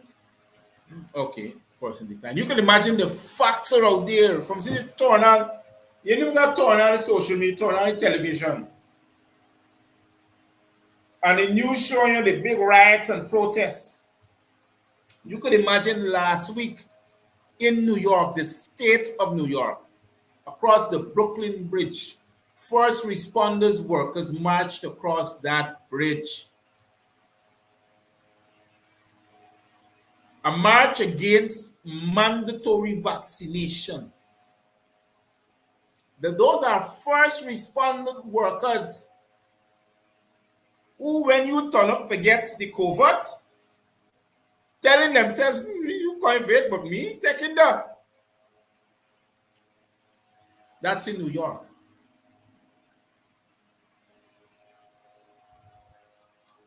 okay, person decline. You can imagine the facts are out there from since you turn on, you even got turn on the social media, turn on the television. And the news showing you the big riots and protests. You could imagine last week in New York, the state of New York, across the Brooklyn Bridge, first responders workers marched across that bridge. A march against mandatory vaccination. Those are first responder workers who, when you turn up, forget the covert, telling themselves, you can't invade, but me taking that. That's in New York.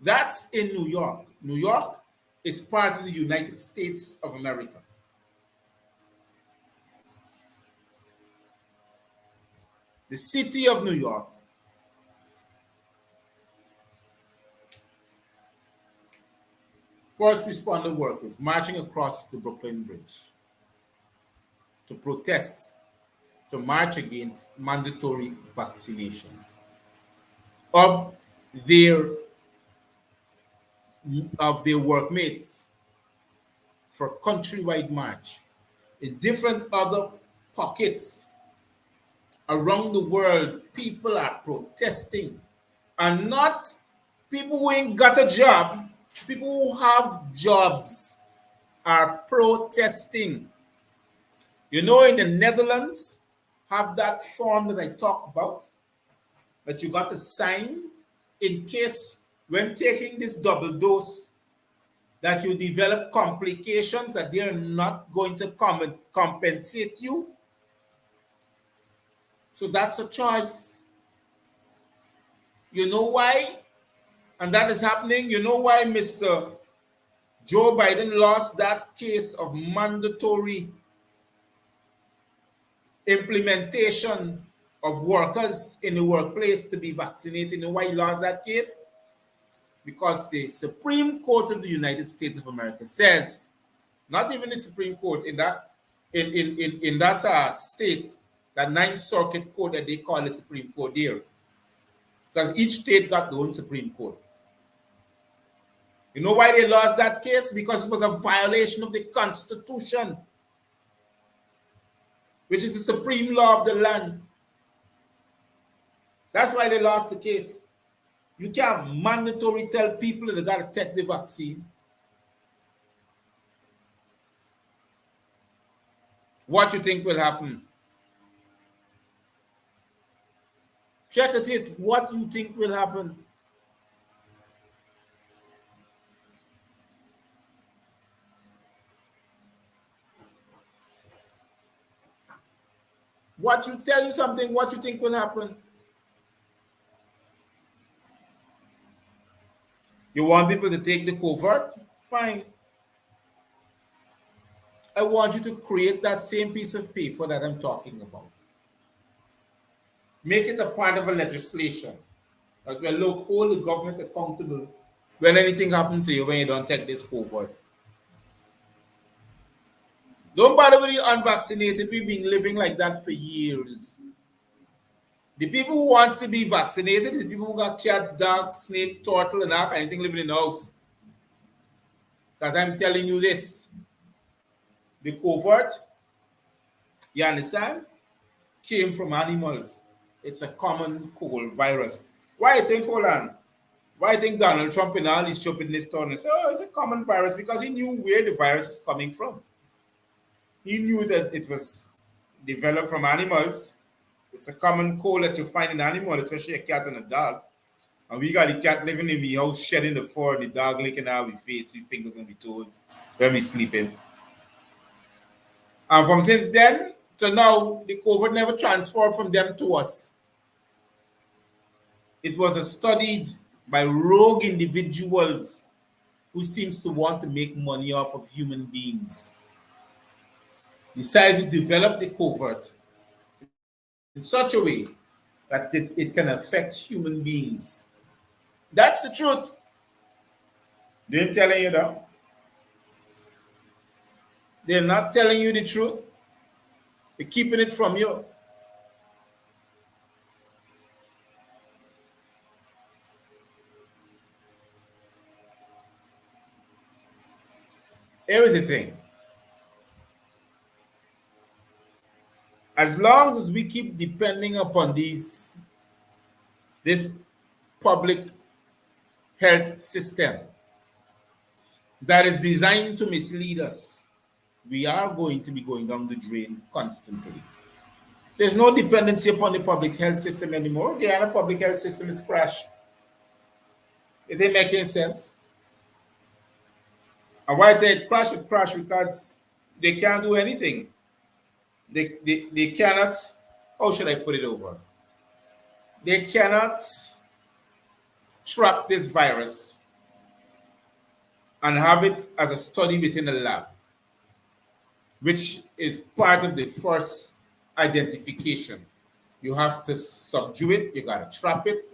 That's in New York. New York is part of the United States of America. The city of New York. First responder workers marching across the Brooklyn Bridge to protest, to march against mandatory vaccination of their workmates for countrywide march. In different other pockets around the world, people are protesting, and not people who ain't got a job, people who have jobs are protesting. You know, in the Netherlands, have that form that I talk about that you got to sign in case when taking this double dose that you develop complications that they are not going to compensate you. So that's a choice. You know why? And that is happening. You know why Mr. Joe Biden lost that case of mandatory implementation of workers in the workplace to be vaccinated? You know why he lost that case? Because the Supreme Court of the United States of America says, not even the Supreme Court in that state, that Ninth Circuit Court that they call the Supreme Court there, because each state got their own Supreme Court. You know why they lost that case? Because it was a violation of the Constitution, which is the supreme law of the land. That's why they lost the case. You can't mandatory tell people that they got to take the vaccine. What you think will happen? Check it. What you think will happen? What you tell you something, what you think will happen? You want people to take the covert? Fine. I want you to create that same piece of paper that I'm talking about. Make it a part of a legislation. Like, well, look, hold the government accountable when anything happens to you when you don't take this covert. Don't bother with the unvaccinated. We've been living like that for years. The people who wants to be vaccinated, the people who got cat, dog, snake, turtle, and that anything living in the house. Because I'm telling you this, the covert, you understand, came from animals. It's a common cold virus. Why I think, hold on, why I think Donald Trump and all his stupidness turn and say, oh, it's a common virus, because he knew where the virus is coming from. He knew that it was developed from animals. It's a common cold that you find in animals, especially a cat and a dog. And we got the cat living in the house, shedding the fur, the dog licking our face, we fingers and we toes when we sleeping. And from since then to now, the COVID never transferred from them to us. It was studied by rogue individuals who seems to want to make money off of human beings. Decided to develop the covert in such a way that it can affect human beings. That's the truth. They ain't telling you that. They're not telling you the truth. They're keeping it from you. Here's the thing. As long as we keep depending upon these this public health system that is designed to mislead us, we are going to be going down the drain constantly. There's no dependency upon the public health system anymore. The other public health system is crashed. It ain't making sense. And why they crash it crash because they can't do anything. They cannot, how should I put it over? They cannot trap this virus and have it as a study within a lab, which is part of the first identification. You have to subdue it, you got to trap it.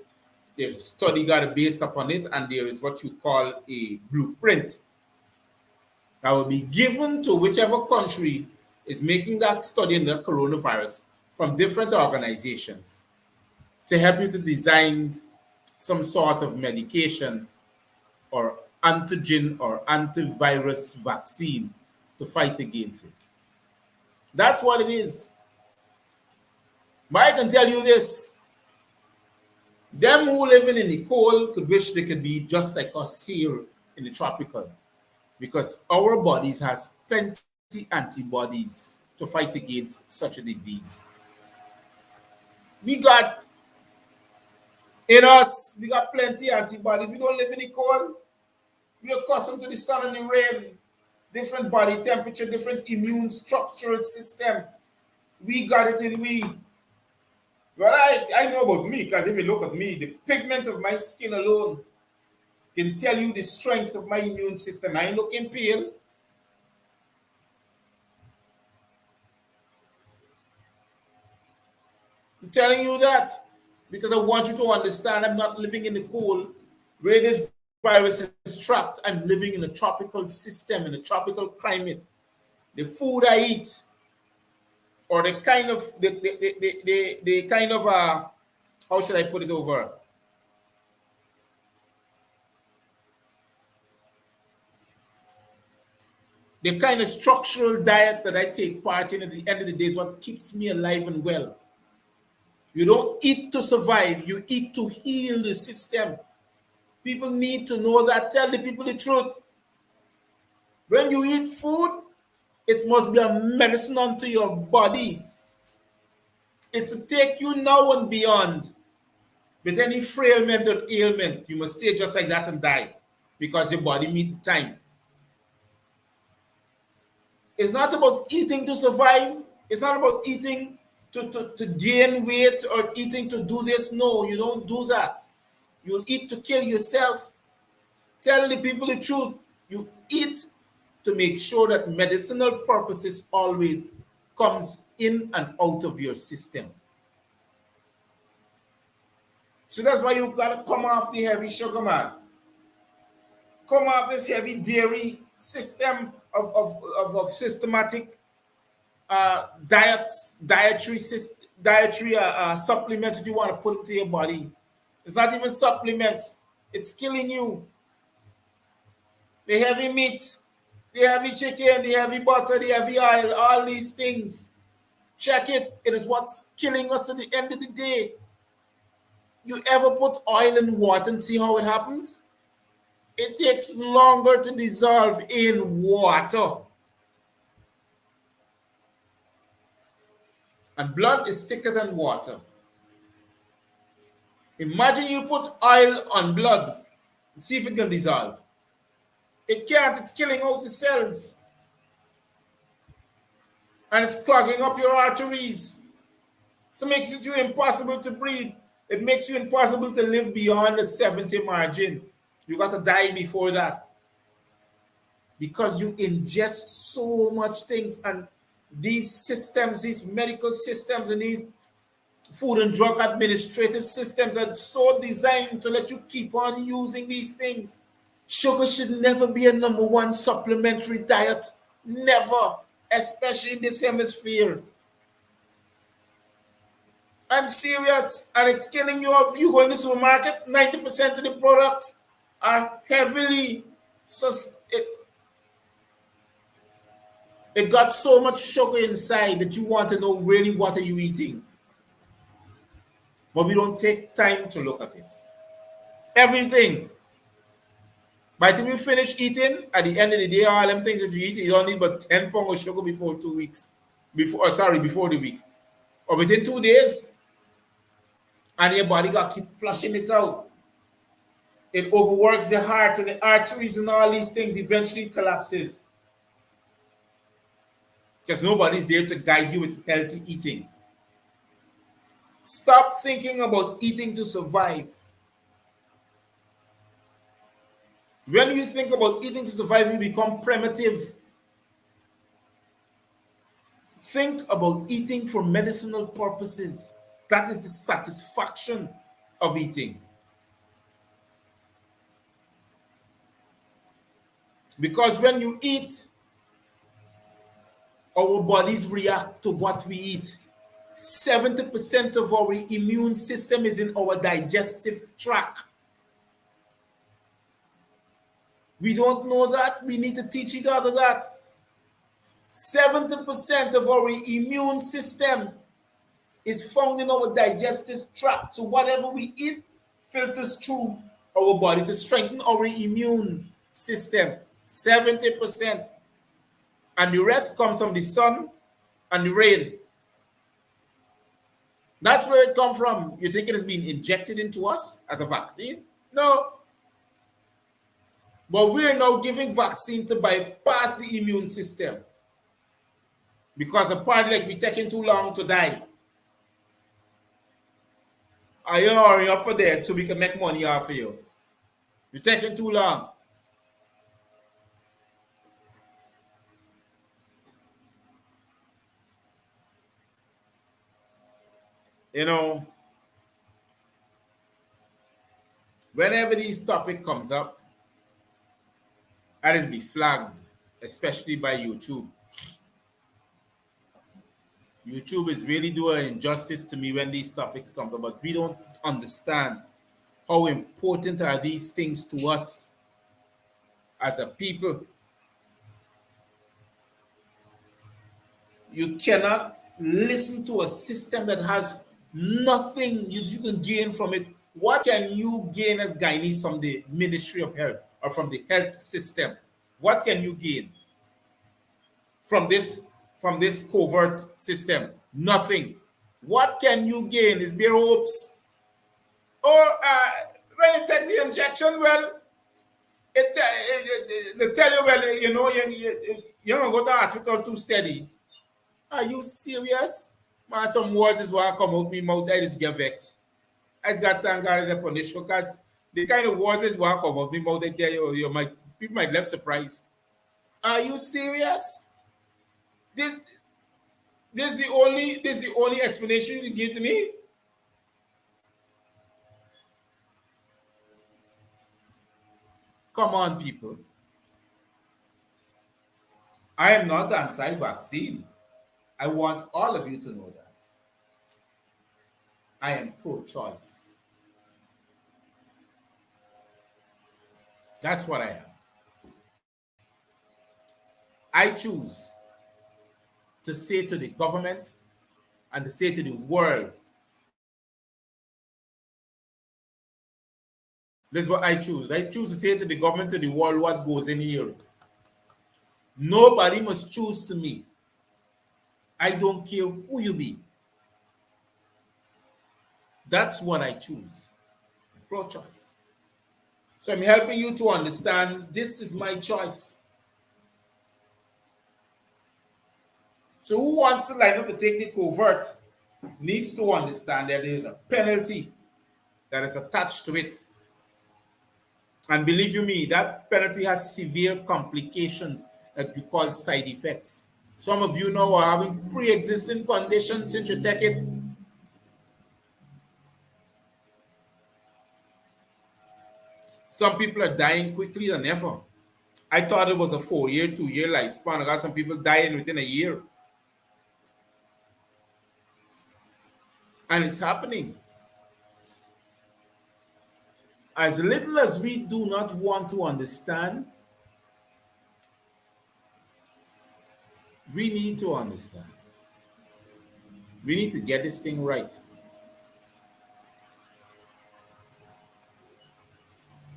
There's a study got to based upon it, and there is what you call a blueprint that will be given to whichever country is making that study in the coronavirus from different organizations to help you to design some sort of medication or antigen or antivirus vaccine to fight against it. That's what it is. But I can tell you this. Them who living in the cold could wish they could be just like us here in the tropical, because our bodies has plenty antibodies to fight against such a disease. We got in us, we got plenty antibodies. We don't live in the cold. We're accustomed to the sun and the rain, different body temperature, different immune structural system. We got it in we. Well, I know about me, because if you look at me, the pigment of my skin alone can tell you the strength of my immune system. I ain't looking pale. I'm telling you that because I want you to understand I'm not living in the cold where this virus is trapped. I'm living in a tropical system, in a tropical climate. The food I eat, or the kind of the kind of how should I put it over? The kind of structural diet that I take part in at the end of the day is what keeps me alive and well. You don't eat to survive, you eat to heal the system. People need to know that. Tell the people the truth. When you eat food, it must be a medicine unto your body. It's to take you now and beyond. With any frailment or ailment, you must stay just like that and die because your body meet the time. It's not about eating to survive. It's not about eating to gain weight or eating to do this. No, you don't do that. You eat to kill yourself. Tell the people the truth. You eat to make sure that medicinal purposes always comes in and out of your system. So that's why you gotta come off the heavy sugar, man. Come off this heavy dairy system of systematic dietary supplements that you want to put into your body. It's not even supplements. It's killing you. The heavy meat, the heavy chicken, the heavy butter, the heavy oil, all these things. Check it. It is what's killing us at the end of the day. You ever put oil in water and see how it happens? It takes longer to dissolve in water. And blood is thicker than water. Imagine you put oil on blood and see if it can dissolve. It can't. It's killing out the cells. And it's clogging up your arteries. So it makes it you impossible to breathe. It makes you impossible to live beyond the 70 margin. You got to die before that. Because you ingest so much things, and these systems, these medical systems and these food and drug administrative systems are so designed to let you keep on using these things. Sugar should never be a number one supplementary diet. Never. Especially in this hemisphere. I'm serious, and it's killing you off. You go in the supermarket, 90% of the products are heavily it got so much sugar inside that you want to know really what are you eating. but we don't take time to look at it. Everything. By the time you finish eating, at the end of the day, all them things that you eat, you don't need but 10 pounds of sugar before 2 weeks. Before the week. Or within 2 days, and your body got to keep flushing it out. It overworks the heart and the arteries and all these things, eventually collapses. Because nobody's there to guide you with healthy eating. Stop thinking about eating to survive. When you think about eating to survive, you become primitive. Think about eating for medicinal purposes. That is the satisfaction of eating. Because when you eat, our bodies react to what we eat. 70% of our immune system is in our digestive tract. We don't know that. We need to teach each other that. 70% of our immune system is found in our digestive tract. So whatever we eat filters through our body to strengthen our immune system. 70%. And the rest comes from the sun and the rain. That's where it comes from. You think it has been injected into us as a vaccine? No. But we're now giving vaccine to bypass the immune system. Because apparently like we're taking too long to die. Are you hurry up for that so we can make money off of you? You're taking too long. You know, whenever this topic comes up, that is be flagged, especially by YouTube. YouTube is really doing injustice to me when these topics come up, but we don't understand how important are these things to us as a people. You cannot listen to a system that has nothing you can gain from it. What can you gain as Guyanese from the Ministry of Health or from the health system? What can you gain from this covert system? Nothing. What can you gain is bare hopes. Or when you take the injection, well, they tell you, well, you're going to go to the hospital too steady. Are you serious? Man, some words is what come out me mouth. I just get vexed. I just got thank God upon the show because the kind of words is what come out me mouth. I tell you, people might left surprised. Are you serious? This is the only explanation you give to me. Come on, people. I am not anti-vaccine. I want all of you to know that. I am pro-choice. That's what I am. I choose to say to the government and to say to the world, this is what I choose. I choose to say to the government, to the world, what goes in here. Nobody must choose me. I don't care who you be. That's what I choose. Pro-choice. So I'm helping you to understand this is my choice. So who wants to line up to take the covert needs to understand that there is a penalty that is attached to it. And believe you me, that penalty has severe complications that you call side effects. Some of you now are having pre-existing conditions since you take it. Some people are dying quickly than ever. I thought it was a 4-year, 2-year lifespan. I got some people dying within a year. And it's happening. As little as we do not want to understand, we need to understand. We need to get this thing right.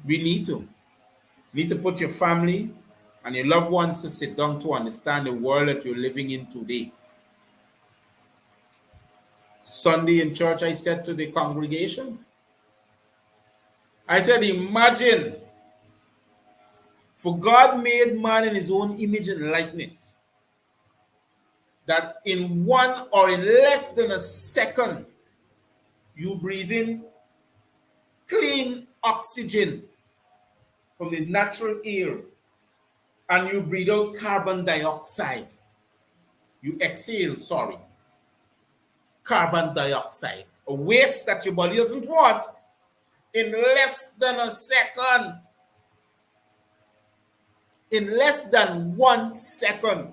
We need to put your family and your loved ones to sit down to understand the world that you're living in today. Sunday in church, I said to the congregation, I said, imagine, for God made man in his own image and likeness, that in one or in less than a second, you breathe in clean oxygen from the natural air and you breathe out carbon dioxide. You exhale, carbon dioxide, a waste that your body doesn't want, in less than a second. In less than 1 second,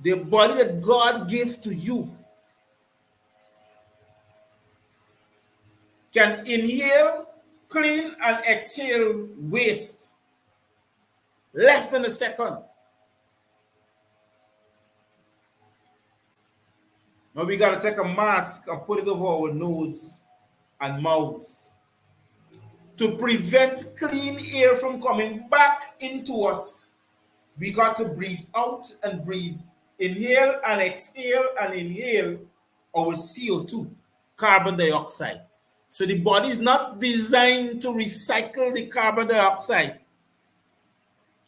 the body that God gave to you can inhale clean and exhale waste. Less than a second. Now we got to take a mask and put it over our nose and mouths to prevent clean air from coming back into us. We got to breathe out and breathe. Inhale and inhale our CO2, carbon dioxide. So the body is not designed to recycle the carbon dioxide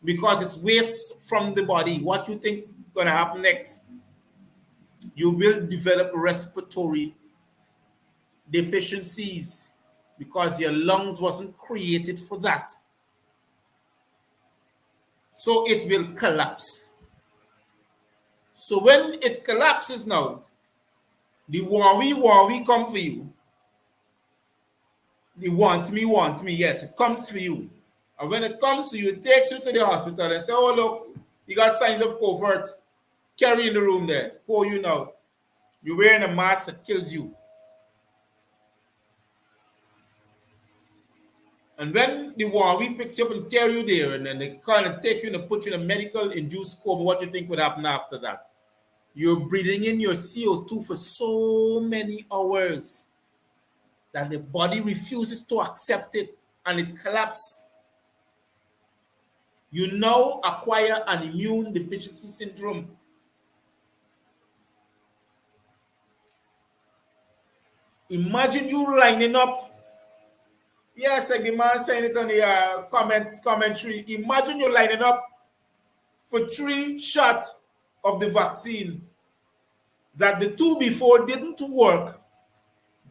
because it's waste from the body. What you think going to happen next? You will develop respiratory deficiencies because your lungs wasn't created for that. So it will collapse. So when it collapses now, the worry come for you. The want me, yes, it comes for you. And when it comes to you, it takes you to the hospital and say, oh, look, you got signs of covert. Carry in the room there. Pour you now. You're wearing a mask that kills you. And when the worry picks you up and carry you there, and then they kind of take you and put you in a medical induced coma, what do you think would happen after that? You're breathing in your CO2 for so many hours that the body refuses to accept it and it collapses. You now acquire an immune deficiency syndrome. Imagine you lining up. Yes, like the man saying it on the commentary. Imagine you lining up for 3 shots of the vaccine that the 2 before didn't work.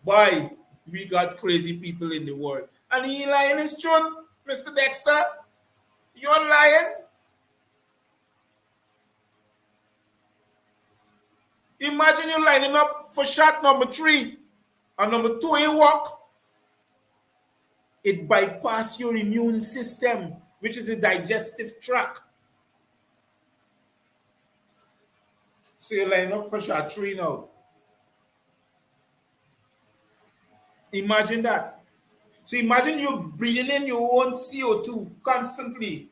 Why? We got crazy people in the world. And he lying his truth, Mr. Dexter. You're lying. Imagine you lining up for shot number 3 and number 2 ain't work. It bypasses your immune system, which is a digestive tract. So you're lining up for shot 3 now. Imagine that. So imagine you breathing in your own CO2 constantly,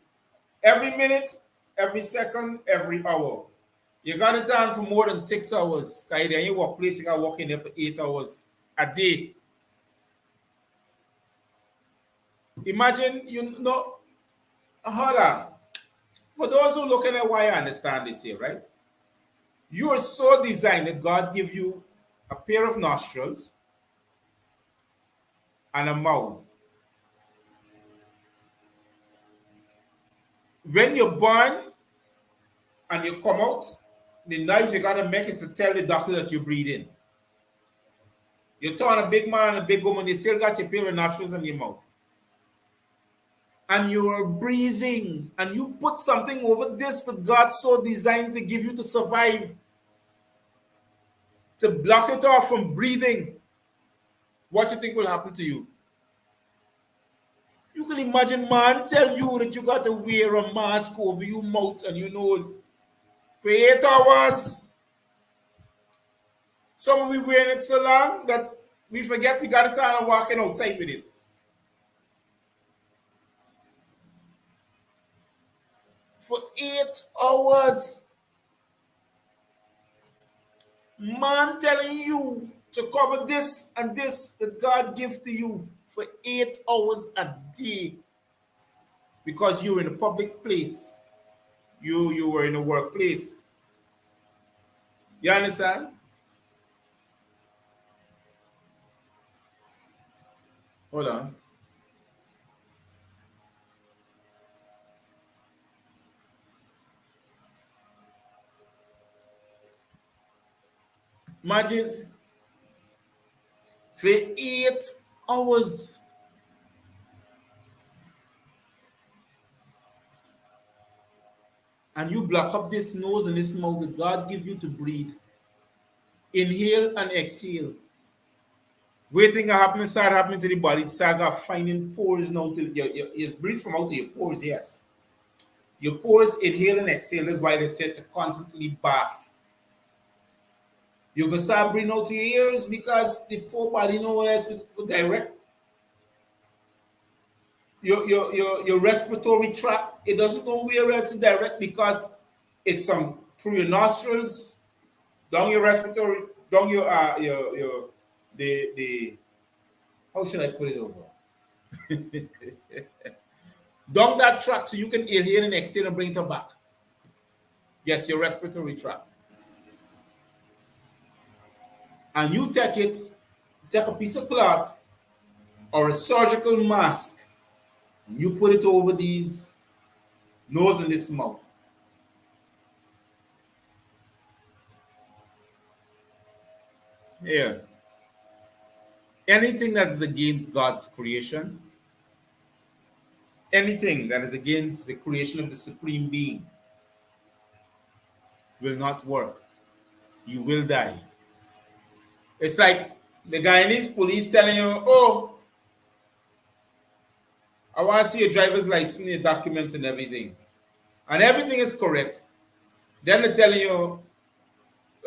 every minute, every second, every hour. You got it down for more than 6 hours. Because in your workplace, you got to work in there for 8 hours a day. Imagine, hold on. For those who looking at why I understand this here, right? You are so designed that God give you a pair of nostrils and a mouth. When you're born and you come out, the noise you gotta make is to tell the doctor that you breathe in. You turn a big man and a big woman, you still got your pair of nostrils and your mouth. And you're breathing, and you put something over this that God so designed to give you to survive, to block it off from breathing. What do you think will happen to you? You can imagine man tell you that you got to wear a mask over your mouth and your nose for 8 hours. Some of we wearing it so long that we forget we got it on and walking outside with it. For 8 hours. Man telling you to cover this and this that God gives to you for 8 hours a day because you were in a public place. You were in a workplace. You understand? Hold on. Imagine for 8 hours. And you block up this nose and this mouth that God gives you to breathe. Inhale and exhale. Waiting to happen, start happening to the body. Start finding pores now. You breathe from out of your pores, yes. Your pores inhale and exhale. That's why they said to constantly bath. You can start breathing out your ears because the poor body knows for direct your respiratory tract. It doesn't know where else to direct because it's through your nostrils, down your respiratory, down your the how should I put it over? Down that tract so you can inhale and exhale and bring it back. Yes, your respiratory tract. And you take a piece of cloth or a surgical mask, and you put it over these nose and this mouth. Here. Anything that is against God's creation, anything that is against the creation of the Supreme Being will not work. You will die. It's like the Guyanese police telling you, oh, I want to see your driver's license, your documents, and everything. And everything is correct. Then they're telling you, oh,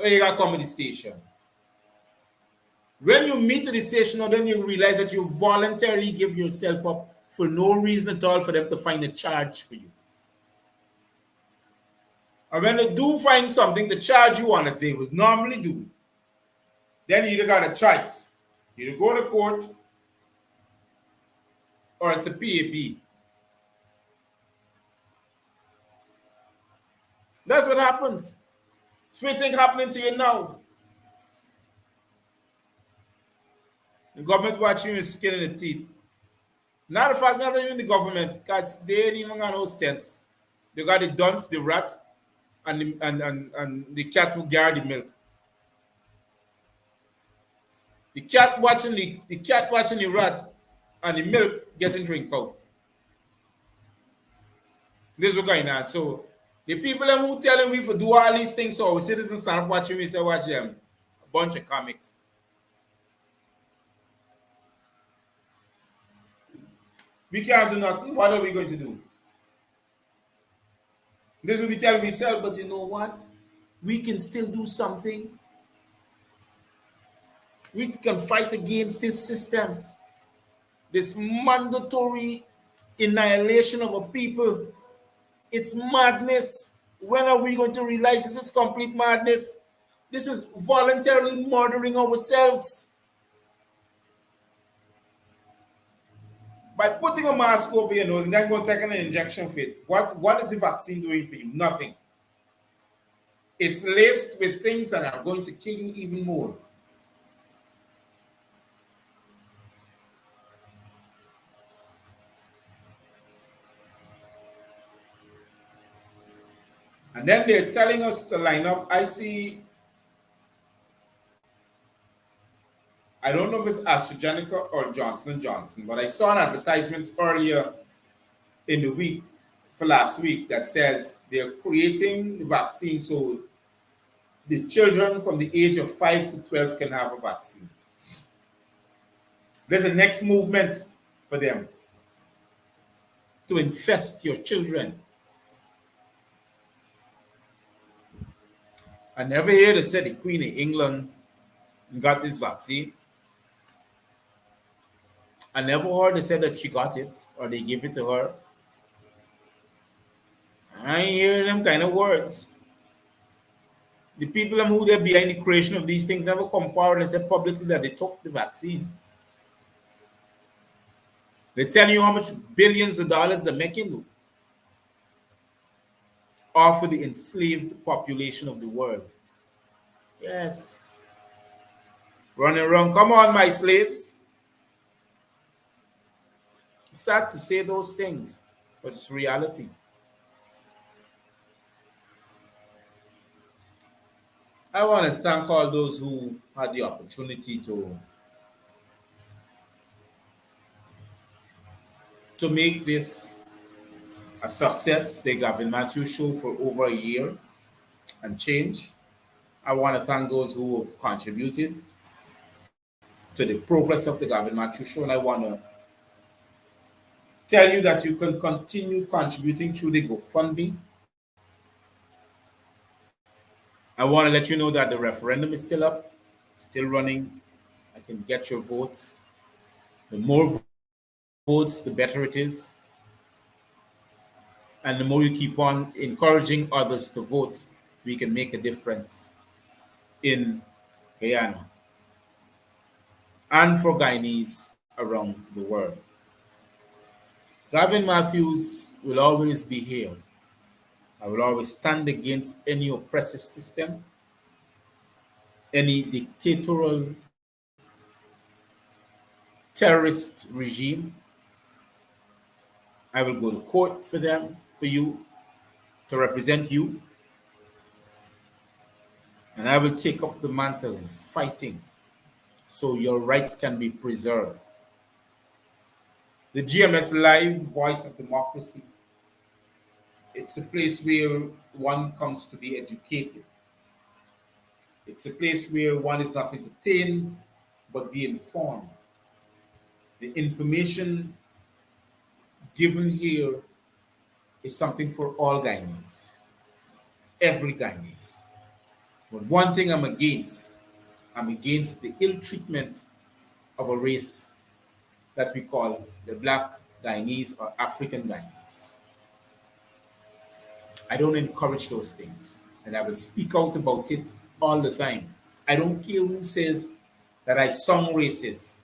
you got to come to the station. When you meet at the station, then you realize that you voluntarily give yourself up for no reason at all for them to find a charge for you. And when they do find something to charge you on, as they would normally do, then you either got a choice. You either go to court or it's a PAB. That's what happens. Same thing happening to you now. The government watching you skin in the teeth. Not the fact, not even the government, because they ain't even got no sense. They got the dunce, the rat, and the cat who guard the milk. The cat watching the rat and the milk getting drink out. This is what's going on. So the people who telling we for do all these things, so our citizens start watching we say watch them. A bunch of comics. We can't do nothing. What are we going to do? This will be telling myself, but you know what? We can still do something. We can fight against this system, this mandatory annihilation of a people. It's madness. When are we going to realize this is complete madness? This is voluntarily murdering ourselves. By putting a mask over your nose and then going to take an injection for it, what is the vaccine doing for you? Nothing. It's laced with things that are going to kill you even more. And then they're telling us to line up. I don't know if it's AstraZeneca or Johnson & Johnson, but I saw an advertisement earlier in the week for last week that says they're creating the vaccine so the children from the age of 5 to 12 can have a vaccine. There's a next movement for them to infest your children. I never hear they said the Queen of England got this vaccine. I never heard they said that she got it or they gave it to her. I ain't hearing them kind of words. The people who they're behind the creation of these things never come forward and say publicly that they took the vaccine. They tell you how much billions of dollars they're making off of the enslaved population of the world. Yes. Running around. Come on, my slaves. It's sad to say those things, but it's reality. I want to thank all those who had the opportunity to make this a success, the Gavin Matthews show, for over a year and change. I want to thank those who have contributed to the progress of the Gavin Matthews show, and I want to tell you that you can continue contributing through the GoFundMe. I want to let you know that the referendum is still up, still running. I can get your votes. The more votes, the better it is. And the more you keep on encouraging others to vote, we can make a difference in Guyana and for Guyanese around the world. Gavin Matthews will always be here. I will always stand against any oppressive system, any dictatorial terrorist regime. I will go to court for them, for you, to represent you. And I will take up the mantle in fighting so your rights can be preserved. The GMS Live, Voice of Democracy, it's a place where one comes to be educated. It's a place where one is not entertained, but be informed. The information given here is something for all Guyanese, every Guyanese. But one thing I'm against the ill treatment of a race that we call the Black Guyanese or African Guyanese. I don't encourage those things, and I will speak out about it all the time. I don't care who says that I sound racist.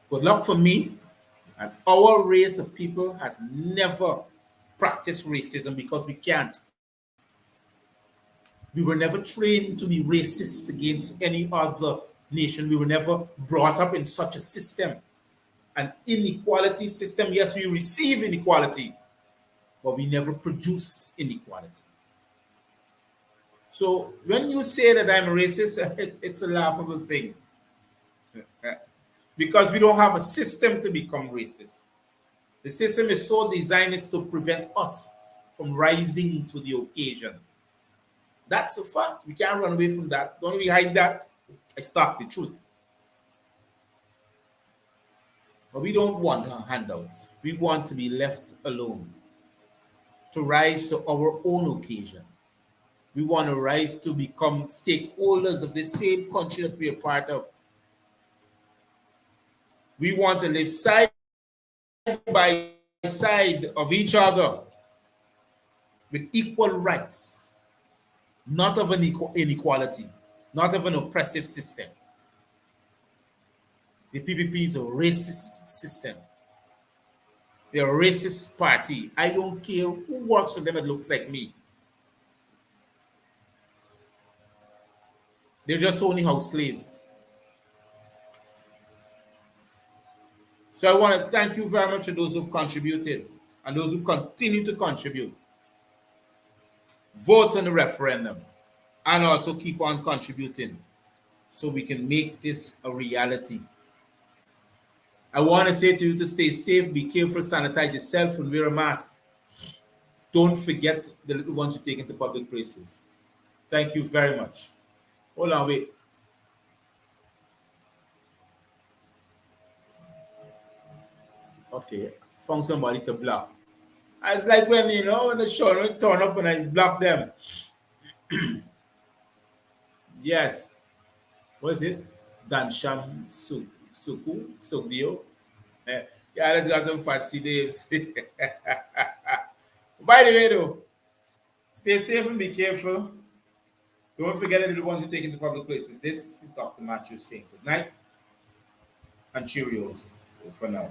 Good luck for me. And our race of people has never practiced racism because we can't. We were never trained to be racist against any other nation. We were never brought up in such a system. An inequality system. Yes, we receive inequality, but we never produced inequality. So when you say that I'm racist, it's a laughable thing. Because we don't have a system to become racist. The system is so designed is to prevent us from rising to the occasion. That's a fact. We can't run away from that. Don't we hide that? I stop the truth. But we don't want handouts. We want to be left alone, to rise to our own occasion. We want to rise to become stakeholders of the same country that we are part of. We want to live side by side of each other with equal rights, not of an inequality, not of an oppressive system. The PPP is a racist system. They're a racist party. I don't care who works for them that looks like me. They're just only house slaves. So I want to thank you very much to those who've contributed and those who continue to contribute. Vote on the referendum and also keep on contributing so we can make this a reality. I want to say to you to stay safe, be careful, sanitize yourself, and wear a mask. Don't forget the little ones you take into public places. Thank you very much. Hold on, wait. Okay, found somebody to block. It's like when, when the show turn up and I block them. Yes. What is it? Dansham Suku Sugdio. Yeah, let's got some fancy names. By the way, though, stay safe and be careful. Don't forget the little ones you take into public places. This is Dr. Matthews saying good night and Cheerios for now.